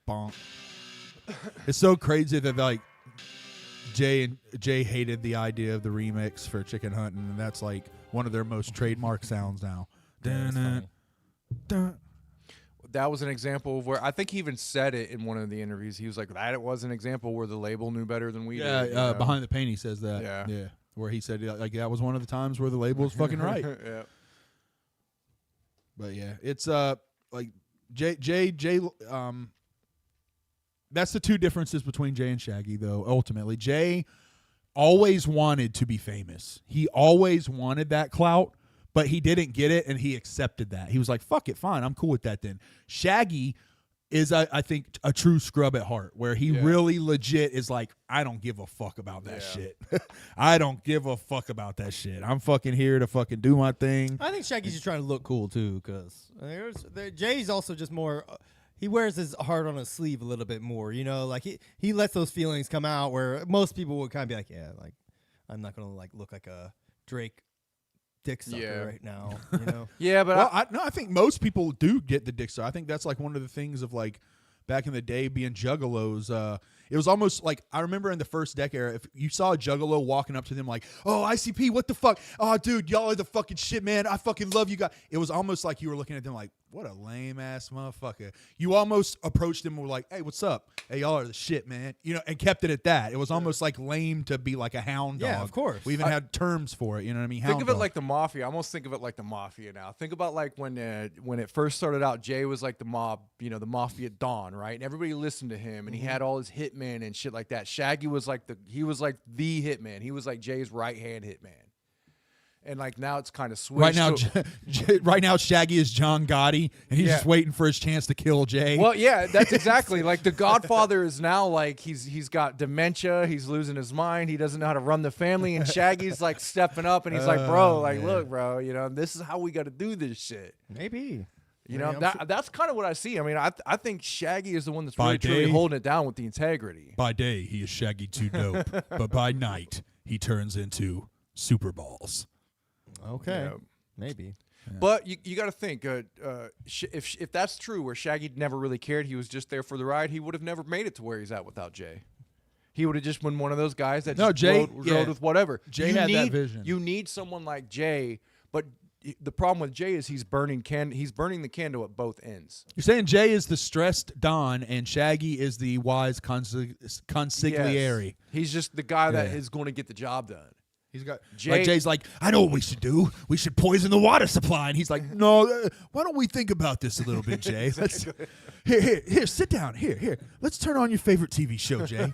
Bonk. It's so crazy that like Jay hated the idea of the remix for Chicken Huntin', and that's like one of their most trademark sounds now. That was an example of where I think he even said it in one of the interviews. He was like, "That it was an example where the label knew better than we did." Yeah, Behind the Pain, he says that. Yeah, where he said like that was one of the times where the label was fucking right. Yeah. But yeah, it's like Jay. That's the two differences between Jay and Shaggy, though. Ultimately, Jay always wanted to be famous. He always wanted that clout, but he didn't get it, and he accepted that. He was like, fuck it, fine, I'm cool with that then. Shaggy is, I think, a true scrub at heart, where he really legit is like, I don't give a fuck about that shit. I don't give a fuck about that shit. I'm fucking here to fucking do my thing. I think Shaggy's just trying to look cool, too, because Jay's also just more... he wears his heart on his sleeve a little bit more, you know? Like, he lets those feelings come out where most people would kind of be like, yeah, like, I'm not going to, like, look like a Drake dick sucker right now, you know? Yeah, but I think most people do get the dick sucker. I think that's like one of the things of like back in the day being juggalos. It was almost like, I remember in the first deck era, if you saw a juggalo walking up to them like, oh, ICP, what the fuck? Oh, dude, y'all are the fucking shit, man. I fucking love you guys. It was almost like you were looking at them like, what a lame ass motherfucker. You almost approached them and were like, hey, what's up? Hey, y'all are the shit, man. You know, and kept it at that. It was almost like lame to be like a hound dog. Yeah, of course. We even had terms for it. You know what I mean? Think of it like the mafia. I almost think of it like the mafia now. Think about like when it first started out, Jay was like the mob, you know, the mafia Don, right? And everybody listened to him, and he had all his hitmen and shit like that. Shaggy was like the hitman. He was like Jay's right hand hitman. And like now it's kind of switched. Right now, Shaggy is John Gotti, and he's just waiting for his chance to kill Jay. Well, yeah, that's exactly like the Godfather is now like he's got dementia, he's losing his mind, he doesn't know how to run the family, and Shaggy's like stepping up, and he's like, bro, like look, bro, you know, this is how we got to do this shit. Maybe. You know, that's kind of what I see. I mean, I think Shaggy is the one that's really truly holding it down with the integrity. By day, he is Shaggy 2 Dope, but by night, he turns into Super Balls. Okay, maybe. Yeah. But you got to think, if that's true, where Shaggy never really cared, he was just there for the ride, he would have never made it to where he's at without Jay. He would have just been one of those guys that rode with whatever. Jay had that vision. You need someone like Jay, but the problem with Jay is he's burning the candle at both ends. You're saying Jay is the stressed Don and Shaggy is the wise consigliere. Yes. He's just the guy that is going to get the job done. He's got Jay's like, I know what we should do. We should poison the water supply. And he's like, no, why don't we think about this a little bit, Jay? Exactly. Here, sit down. Here. Let's turn on your favorite TV show, Jay.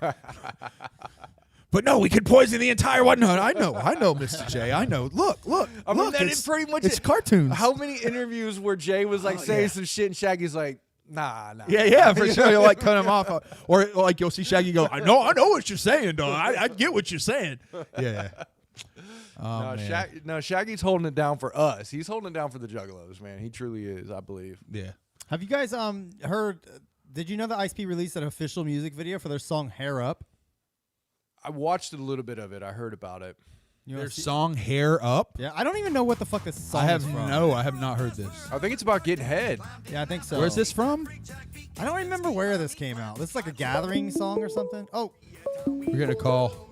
But no, we could poison the entire one. No, I know, Mr. J. I know. Look. I mean, that is pretty much it's cartoons. How many interviews where Jay was like saying some shit and Shaggy's like, nah. Yeah, for sure. You'll like cut him off, or like you'll see Shaggy go, I know what you're saying, dog. I get what you're saying. Yeah. Shaggy's holding it down for us. He's holding it down for the Juggalos, man. He truly is, I believe. Yeah. Have you guys heard? Did you know that ICP released an official music video for their song "Hair Up"? I watched a little bit of it. I heard about it. Their song "Hair Up"? Yeah, I don't even know what the fuck this song is from. I have not heard this. I think it's about getting head. Yeah, I think so. Where's this from? I don't remember where this came out. This is like a gathering song or something. Oh, we're gonna call.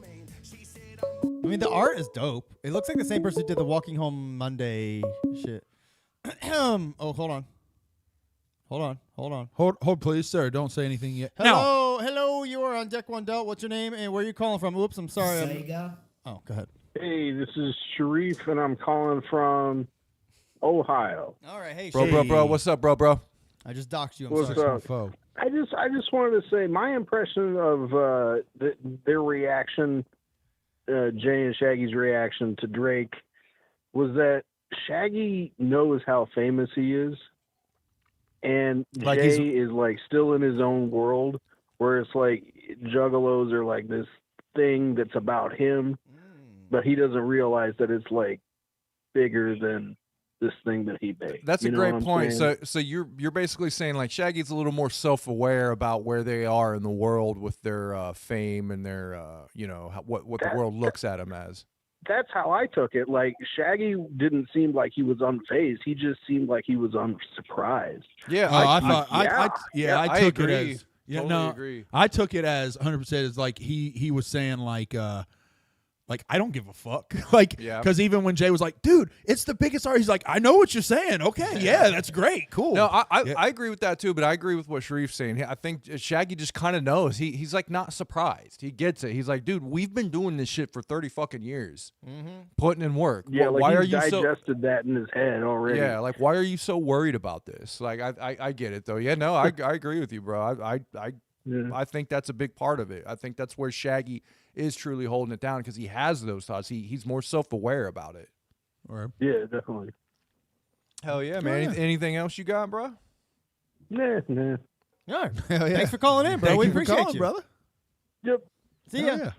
I mean, the art is dope. It looks like the same person who did the Walking Home Monday shit. Oh, hold on. Hold, please, sir. Don't say anything yet. Hello. You are on Deck One Delt. What's your name and where are you calling from? Oops, I'm sorry. Oh, go ahead. Hey, this is Sharif, and I'm calling from Ohio. All right, hey, bro. What's up, bro? I just doxed you. I'm sorry. I just wanted to say my impression of their reaction, Jay and Shaggy's reaction to Drake, was that Shaggy knows how famous he is, and like Jay is like still in his own world, where it's like Juggalos are like this thing that's about him, but he doesn't realize that it's like bigger than this thing that he made. That's a great point. So you're basically saying like Shaggy's a little more self-aware about where they are in the world with their fame and their what the world looks at him as. That's how I took it. Like Shaggy didn't seem like he was unfazed. He just seemed like he was unsurprised. Yeah, I took agree. it as agree. I took it as 100% as like he was saying like I don't give a fuck. Because even when Jay was like, dude, it's the biggest art, he's like, I know what you're saying. Okay, yeah, that's great. Cool. No, I agree with that too, but I agree with what Sharif's saying. I think Shaggy just kind of knows. He's like not surprised. He gets it. He's like, dude, we've been doing this shit for 30 fucking years, putting in work. Yeah, why are you digested that in his head already. Yeah, like why are you so worried about this? Like I get it though. Yeah, no, I agree with you, bro. I think that's a big part of it. I think that's where Shaggy is truly holding it down because he has those thoughts. He's more self-aware about it. Or Yeah, definitely. Hell yeah, man. Anything else you got, bro? Nah. All right. Hell yeah. Thanks for calling in, bro. Thank We you for appreciate calling, you, brother. Yep. See ya. Yeah.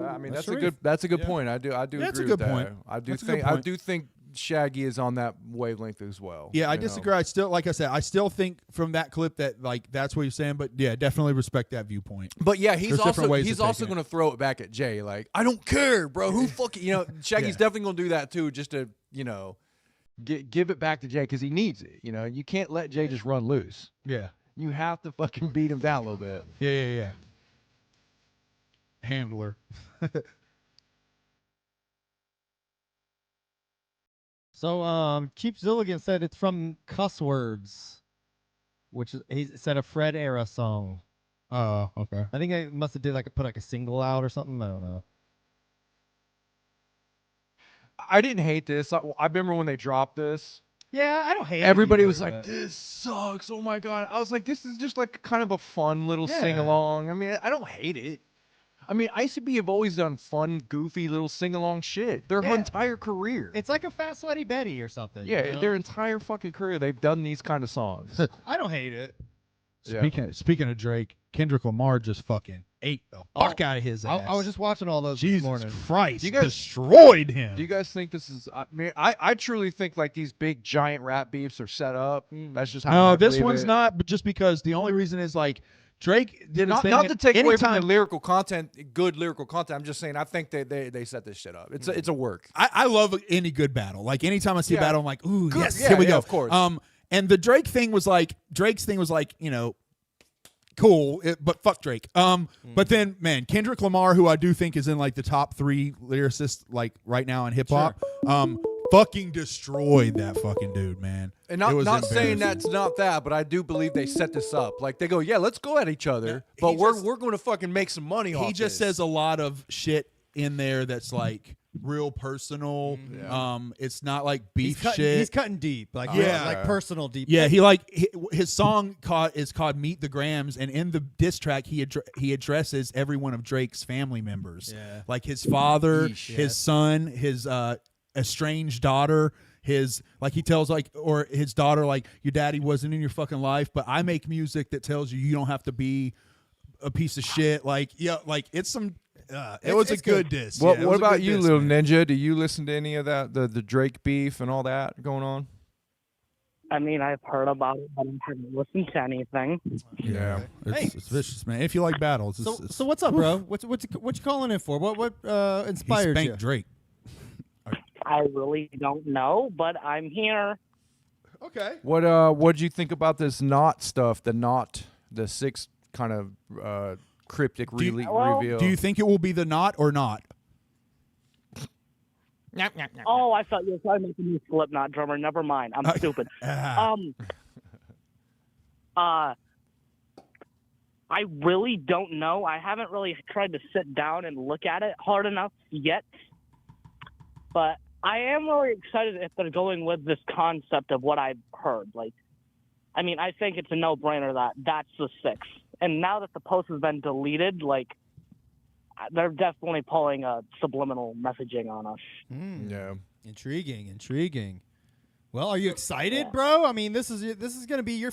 I mean, that's Sharif. a good point. I do Yeah, agree that's a with good that. point. I do That's a good think I point. do think Shaggy is on that wavelength as well. Yeah, I you know? disagree. I still, like I said, I still think from that clip that like that's what you're saying. But yeah, definitely respect that viewpoint. But yeah, he's There's different ways of taking it. going to throw it back at Jay. Like, I don't care, bro. Who fucking Shaggy's definitely going to do that too, just to give it back to Jay because he needs it. You can't let Jay just run loose. Yeah. You have to fucking beat him down a little bit. Yeah. Handler. So, Cheap Zilligan said it's from Cuss Words, which is, he said a Fred era song. Oh, okay. I think I must have put a single out or something. I don't know. I didn't hate this. I remember when they dropped this. Yeah, I don't hate Everybody it. was like, "This sucks." Oh my god! I was like, "This is just like kind of a fun little sing along." I mean, I don't hate it. I mean, ICB have always done fun, goofy little sing along shit. Their entire career. It's like a Fat Sweaty Betty or something. Yeah, their entire fucking career, they've done these kind of songs. I don't hate it. Speaking of Drake, Kendrick Lamar just fucking ate the fuck out of his ass. I was just watching all those Jesus this morning. Christ, You guys- destroyed him. Do you guys think this is? I mean, I truly think like these big giant rap beefs are set up. That's just how. No, I this believe one's it. not. But just because the only reason is like Drake did his not thing. to take away from the anytime- lyrical content, good lyrical content. I'm just saying I think they set this shit up. It's a work. I love any good battle. Like anytime I see a battle, I'm like, ooh, Good. yes, Yeah, here we yeah, go. of course. And the Drake's thing was like, cool, but fuck Drake. But then, man, Kendrick Lamar, who I do think is in like the top 3 lyricists like right now in hip hop, fucking destroyed that fucking dude, man. And It was not saying embarrassing. that's not that, but I do believe they set this up. Like they go, yeah, let's go at each other, but he we're just- going to fucking make some money off He just this. says a lot of shit in there that's like real personal. It's not like beef shit. He's cutting deep, like personal deep. Yeah, his song is called "Meet the Grams," and in the diss track, he addresses every one of Drake's family members, like his father, his son, his estranged daughter. He tells or his daughter, like, your daddy wasn't in your fucking life, but I make music that tells you don't have to be a piece of shit. Like, it's some. It was a good diss. What Yeah, it was a about good you, diss, Little man. Ninja? Do you listen to any of that, the Drake beef and all that going on? I mean, I've heard about it, but I haven't listened to anything. Yeah, it's vicious, man. If you like battles, So what's up, bro? What you calling in for? What he inspired spanked you? Drake. I really don't know, but I'm here. Okay. What'd you think about this knot stuff? The 6 kind of cryptic reveal. Do you think it will be the knot or not? Oh, I thought you were talking about the new Slipknot drummer. Never mind. I'm stupid. I really don't know. I haven't really tried to sit down and look at it hard enough yet. But I am really excited if they're going with this concept of what I've heard. Like, I mean, I think it's a no-brainer that that's the 6. And now that the post has been deleted, like, they're definitely pulling a subliminal messaging on us. Yeah. Intriguing. Well, are you excited, bro? I mean, this is going to be your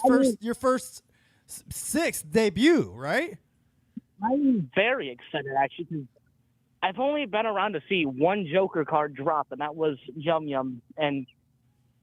first 6th debut, right? I'm very excited, actually, because I've only been around to see one Joker card drop, and that was Yum Yum. And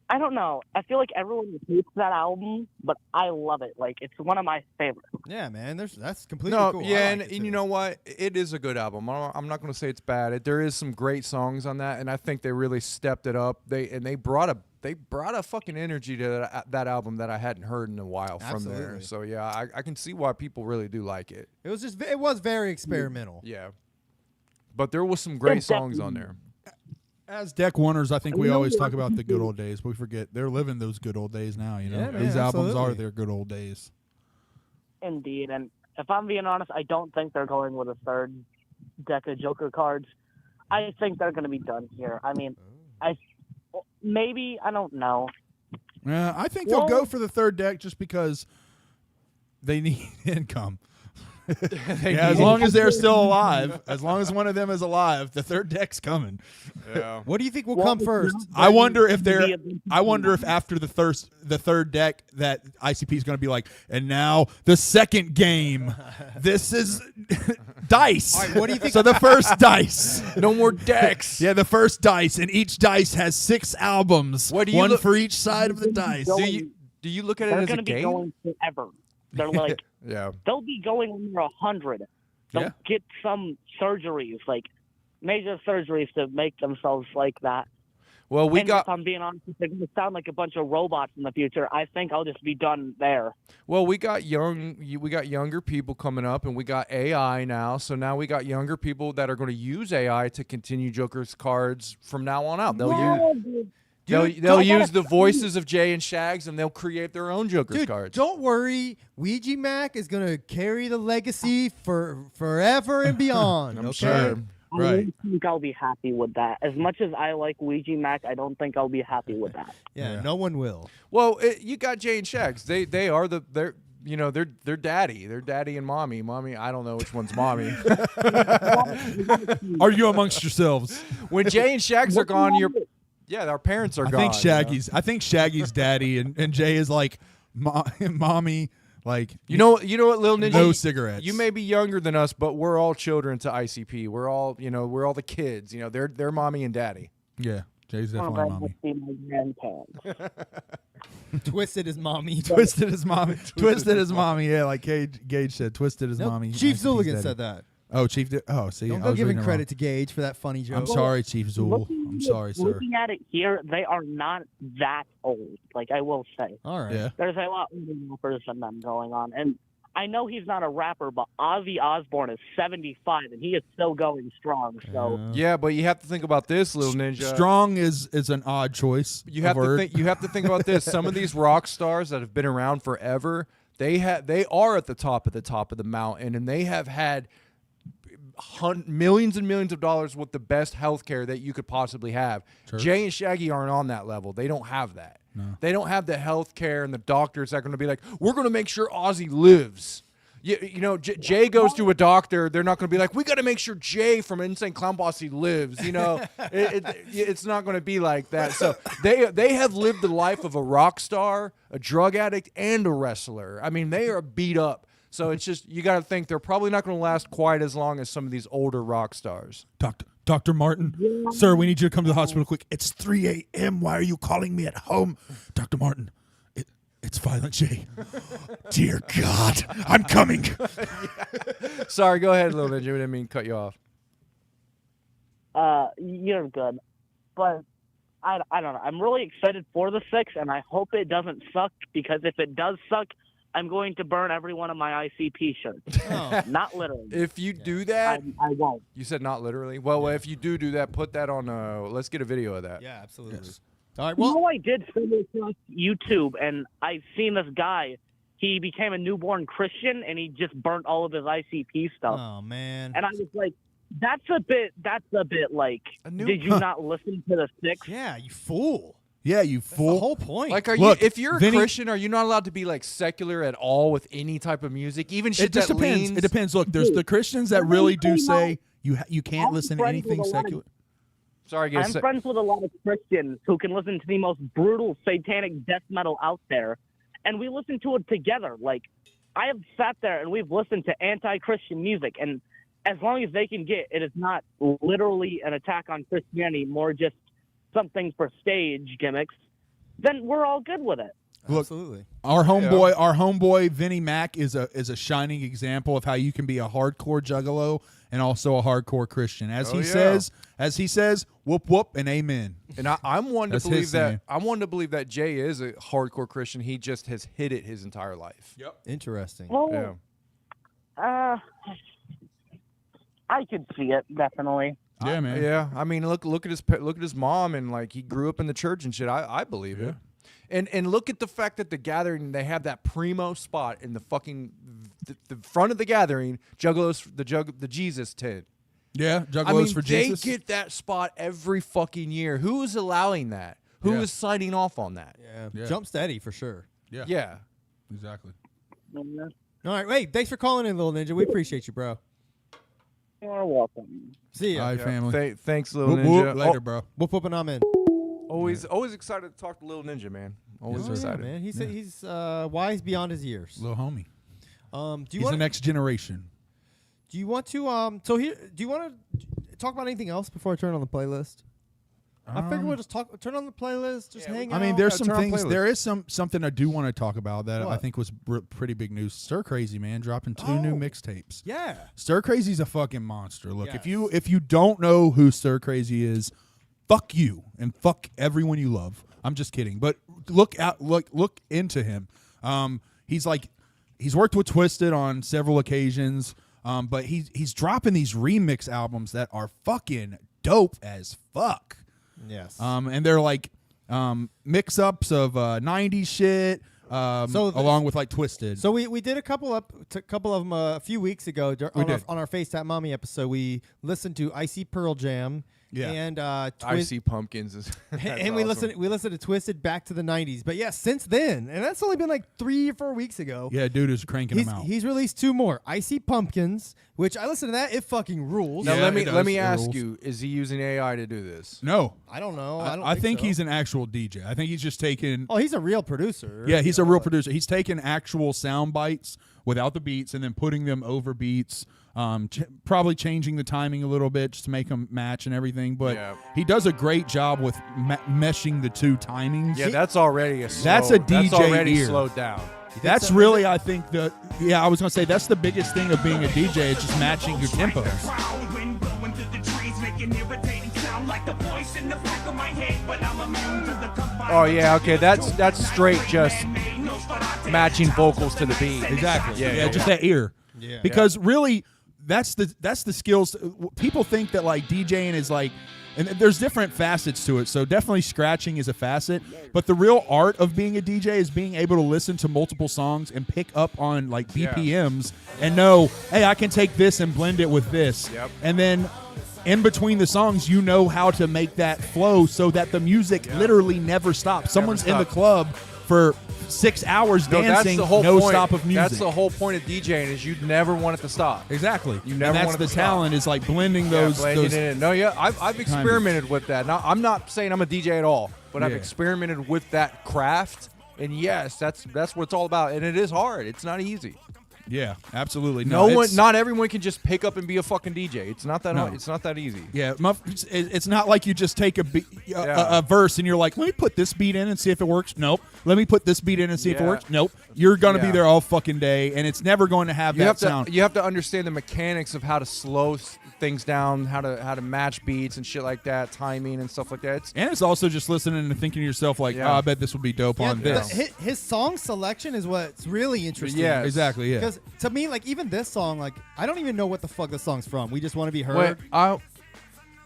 I don't know. I feel like everyone hates that album, but I love it. Like, it's one of my favorites. Yeah, man. That's completely No, cool. yeah, I and like it you too. know what? It is a good album. I'm not going to say it's bad. There is some great songs on that, and I think they really stepped it up. They brought a fucking energy to that album that I hadn't heard in a while from there. Absolutely. So yeah, I can see why people really do like it. It was very experimental. Yeah, but there was some great songs on there. As deck oneers, I think we always talk about the good old days, but we forget they're living those good old days now. You know, Yeah, man, these albums are absolutely. their good old days. Indeed. And if I'm being honest, I don't think they're going with a 3rd deck of Joker cards. I think they're going to be done here. I mean, I don't know. Yeah, I think they'll go for the 3rd deck just because they need income. Yeah, as long as they're still alive, as long as one of them is alive, the third deck's coming. Yeah. What do you think will come first? I wonder if after the third deck that ICP is going to be like, and now the second game. This is dice. All right, what do you think? So the first dice. No more decks. Yeah, the first dice, and each dice has 6 albums. What do you one look- for each side of the dice. Do you look at it They're as a going to be game? going forever. They're like, Yeah. they'll be going under 100. They'll Yeah. get some surgeries, like major surgeries to make themselves like that. Well, And if I'm being honest, if they're going to sound like a bunch of robots in the future, I think I'll just be done there. Well, we got younger people coming up, and we got AI now. So now we got younger people that are going to use AI to continue Joker's cards from now on out. They'll use the voices of Jay and Shags, and they'll create their own Joker's cards. Don't worry, Ouija Mac is gonna carry the legacy for forever and beyond. I'm okay? sure. I don't think I'll be happy with that. As much as I like Ouija Mac, I don't think I'll be happy with that. Yeah, no one will. Well, you got Jay and Shags. They are they're daddy. They're daddy and mommy. Mommy, I don't know which one's mommy. Argue amongst yourselves. When Jay and Shags are gone, our parents are gone. I think Shaggy's daddy, and Jay is like mommy. Like you know what, Lil Ninja? No cigarettes. You may be younger than us, but we're all children to ICP. We're all the kids. They're mommy and daddy. Yeah, Jay's definitely mommy. Be my grandparents. Twisted his mommy. Twisted his mommy. Twisted his mommy. Yeah, like Gage said. Twisted his mommy. Chief ICP's Zooligan daddy. said that. Oh, Chief. See, Don't I go was giving reading it credit wrong. to Gage for that funny joke. I'm sorry, Chief Zool. I'm sorry, sir. Looking at it here, they are not that old. Like I will say, All right. Yeah. there's a lot more rappers than them going on, and I know he's not a rapper, but Ozzy Osbourne is 75 and he is still going strong. So Yeah, but you have to think about this, Lil Ninja. Strong is an odd choice. You have of to word. think. You have to think about this. Some of these rock stars that have been around forever, they are at the top of the mountain, and they have had millions and millions of dollars with the best health care that you could possibly have. Jay and Shaggy aren't on that level. They don't have that. No. They don't have the health care and the doctors that are going to be like, we're going to make sure Ozzy lives. Jay goes to a doctor. They're not going to be like, we got to make sure Jay from Insane Clown Posse lives. It's not going to be like that. So they have lived the life of a rock star, a drug addict, and a wrestler. I mean, they are beat up. So it's just, you got to think they're probably not going to last quite as long as some of these older rock stars. Dr. Martin, sir, we need you to come to the hospital quick. It's 3 a.m. Why are you calling me at home? Dr. Martin, it's Violent J. Dear God, I'm coming. Sorry, go ahead, Lil Ninja. I didn't mean to cut you off. you're good, but I don't know. I'm really excited for the 6, and I hope it doesn't suck, because if it does suck, I'm going to burn every one of my ICP shirts. Oh. Not literally. If you do that, I won't. You said not literally. Well, if you do that, put that on. Let's get a video of that. Yeah, absolutely. Yes. All right. Well, I did stumble across YouTube, and I've seen this guy. He became a newborn Christian, and he just burnt all of his ICP stuff. Oh man. And I was like, that's a bit like, did you not listen to the 6? Yeah, you fool. Yeah, you That's fool. the whole point. Like, if you're a Vinny- Christian, are you not allowed to be like secular at all with any type of music, even shit It just that depends. leans? It depends. Look, there's the Christians that really do say you can't listen to anything secular. Sorry, I'm friends with a lot of Christians who can listen to the most brutal satanic death metal out there, and we listen to it together. Like, I have sat there and we've listened to anti-Christian music, and as long as they can get it is not literally an attack on Christianity, more just something for stage gimmicks, then we're all good with it. Look, Absolutely. Our homeboy Vinny Mac is a shining example of how you can be a hardcore juggalo and also a hardcore Christian. As he says, whoop whoop and amen. And I'm one to That's believe his that saying. I'm one to believe that Jay is a hardcore Christian. He just has hid it his entire life. Yep. Interesting. Well, Yeah. I could see it, definitely. Yeah, man. Yeah, I mean, look at his mom, and like he grew up in the church and shit. I believe it. And look at the fact that the gathering, they have that primo spot in the fucking the front of the gathering, Juggalos, the Jesus tent. Yeah, Juggalos I mean, for they Jesus. get that spot every fucking year. Who is allowing that? Who is signing off on that? Yeah. Jump steady for sure. Yeah. Yeah. Exactly. All right, wait. Thanks for calling in, Little Ninja. We appreciate you, bro. You're welcome. See ya. All right, family. Thanks, Little Whoop, Ninja. whoop, later, bro. Whoop whoop and I'm in. Always excited to talk to Little Ninja, man. Always excited. Man. He's wise beyond his years. Little homie. He's the next generation. Do you want to do you want to talk about anything else before I turn on the playlist? I figure we'll just turn on the playlist, just hang out. I mean, there's some turn on things. playlist. There is something I do want to talk about that I What? think was pretty big news. Stir Crazy, man, dropping 2 new mixtapes. Yeah. Stir Crazy's a fucking monster. Look, Yes. if you don't know who Stir Crazy is, fuck you and fuck everyone you love. I'm just kidding, but look into him. He's worked with Twisted on several occasions, but he's dropping these remix albums that are fucking dope as fuck. Yes. And they're like mix ups of 90s shit, along with like Twisted. So we did a couple of them a few weeks ago on our FaceTime Mommy episode. We listened to Icy Pearl Jam. Yeah. And Icy Pumpkins is and we listened to Twisted back to the 90s. But yeah, since then, and that's only been like 3 or 4 weeks ago. Yeah, dude is cranking them out. He's released 2 more. Icy Pumpkins, which I listened to that, it fucking rules. Now Yeah, let me it ask rules. you: is he using AI to do this? No. I don't know. I think so. he's an actual DJ. I think he's just taking. Oh, he's a real producer. Yeah, he's a real producer. He's taking actual sound bites without the beats and then putting them over beats. Probably changing the timing a little bit just to make them match and everything. But he does a great job with meshing the 2 timings. Yeah, that's already That's a DJ That's already ear. slowed down. That's really, I think, I was going to say, that's the biggest thing of being a DJ is just matching your tempos. Oh yeah, okay. That's straight just matching vocals to the beat. Exactly. Yeah, Just that ear. Yeah. Because really, that's the skills. People think that like DJing is like, and there's different facets to it. So definitely scratching is a facet, but the real art of being a DJ is being able to listen to multiple songs and pick up on like BPMs and know, hey, I can take this and blend it with this. Yep. And then in between the songs, you know how to make that flow so that the music literally never stops. Someone's in the club for 6 hours dancing, that's the whole no point. stop of music. That's the whole point of DJing is you never want it to stop. Exactly. You never and that's want it the to stop. talent is like blending those. Blending those it in. No, yeah, I've experimented with that. Now, I'm not saying I'm a DJ at all, but I've Yeah. experimented with that craft. And yes, that's what it's all about. And it is hard. It's not easy. Yeah, absolutely. Not everyone can just pick up and be a fucking DJ. It's not that hard. It's not that easy. Yeah, it's not like you just take a verse and you're like, let me put this beat in and see if it works. Nope. Let me put this beat in and see if it works. Nope. You're going to be there all fucking day, and it's never going to have that sound. You have to understand the mechanics of how to slow things down, how to match beats and shit like that, timing and stuff like that. And it's also just listening and thinking to yourself like, oh, I bet this would be dope on this. His song selection is what's really interesting. Yeah, exactly. Yeah. Because to me, like even this song, like I don't even know what the fuck this song's from. We just want to be heard. Wait,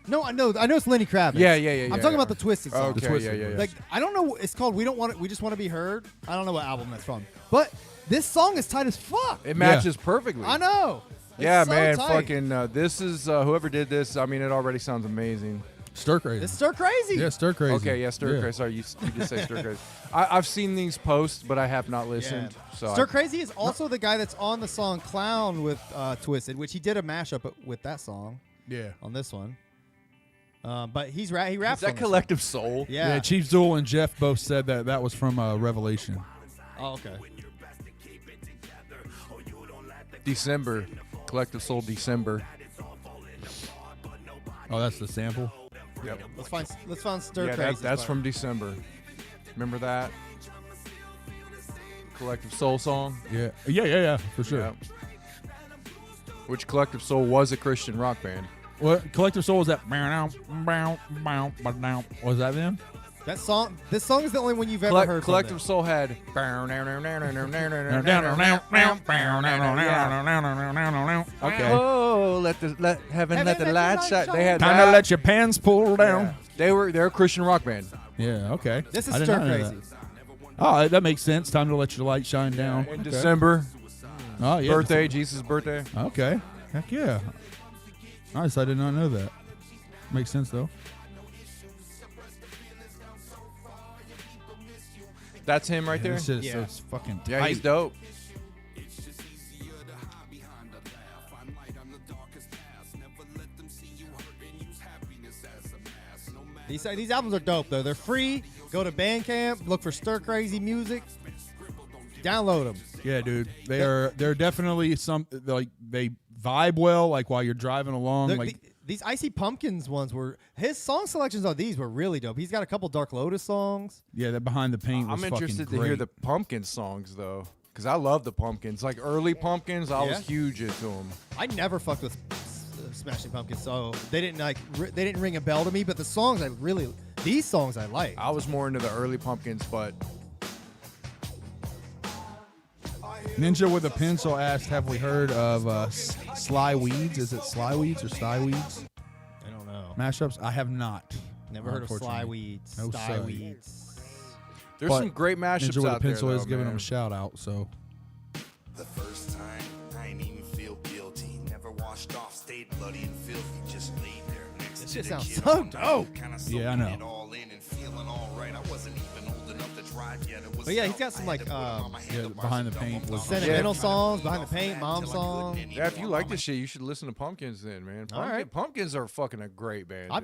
No, I know it's Lenny Kravitz. Yeah. I'm talking about the Twisted song. Okay, The Twisted. yeah. Like I don't know. It's called We Just Want to Be Heard. I don't know what album that's from, but this song is tight as fuck. It matches perfectly. I know. Yeah, It's so man. tight. Fucking. This is whoever did this. I mean, it already sounds amazing. Stir Crazy. It's Stir Crazy. Yeah, Stir Crazy. Okay, yeah, Stir Crazy. Sorry, you just say Stir Crazy. I've seen these posts, but I have not listened. So Stir Crazy is also the guy that's on the song Clown with Twisted, which he did a mashup with that song. Yeah. On this one. But he raps. Is that on this Collective Soul? Yeah. Chief Zool and Jeff both said that was from Revelation. Oh, okay. December. Collective Soul December. Oh, that's the sample? Yep. Let's find Stir Yeah, Crazy. that's from December. Remember that? Collective Soul song? Yeah, for sure. Yep. Which Collective Soul was a Christian rock band. What Collective Soul was that? Was that them? This song is the only one you've ever heard. Collective Soul had. Okay. Oh, let heaven let the light shine. They had Time to let your pants pull down. Yeah. They're a Christian rock band. Yeah. Okay. This is I did Stir not know Crazy. that. Oh, that makes sense. Time to let your light shine down. In December. Oh yeah. Birthday, Jesus' birthday. Okay. Heck yeah. Nice. I did not know that. Makes sense though. That's him right there. It's fucking tight. Yeah, he's dope. These albums are dope though. They're free. Go to Bandcamp, look for Stir Crazy Music, download them. Yeah, dude. They're definitely they vibe well, like while you're driving along. These Icy Pumpkins ones his song selections on these were really dope. He's got a couple Dark Lotus songs. Yeah, that Behind the Paint was I'm interested fucking to hear great. the Pumpkins songs though, because I love the Pumpkins. Like early Pumpkins, I was huge into them. I never fucked with Smashing Pumpkins, so they didn't ring a bell to me. But the songs these songs I like. I was more into the early Pumpkins, but Ninja with a Pencil asked, "Have we heard of Sly Weeds? Is it Sly Weeds or Sly Weeds? I don't know. Mashups? I have not. Never heard of Sly Weeds. No, Sly sorry. Weeds. there's some great mashups Ninja with a out there. Pencil is though, giving man. him a shout out. So The first time, I ain't even feel guilty. Never washed off, stayed bloody and filthy. Just laid there next This to shit the sounds kid so all night, dope. kinda Yeah, I soaking know. it all in and feeling all right. I wasn't even old enough to try it yet. It was But yeah, he's out. got some I like had to put it on my handlebars Behind the and Paint double was- down. sentimental Yeah. songs, Behind the Paint, Mom songs. Yeah, if you like this shit, you should listen to Pumpkins then, man. All right. Pumpkins are fucking a great band. I've dude.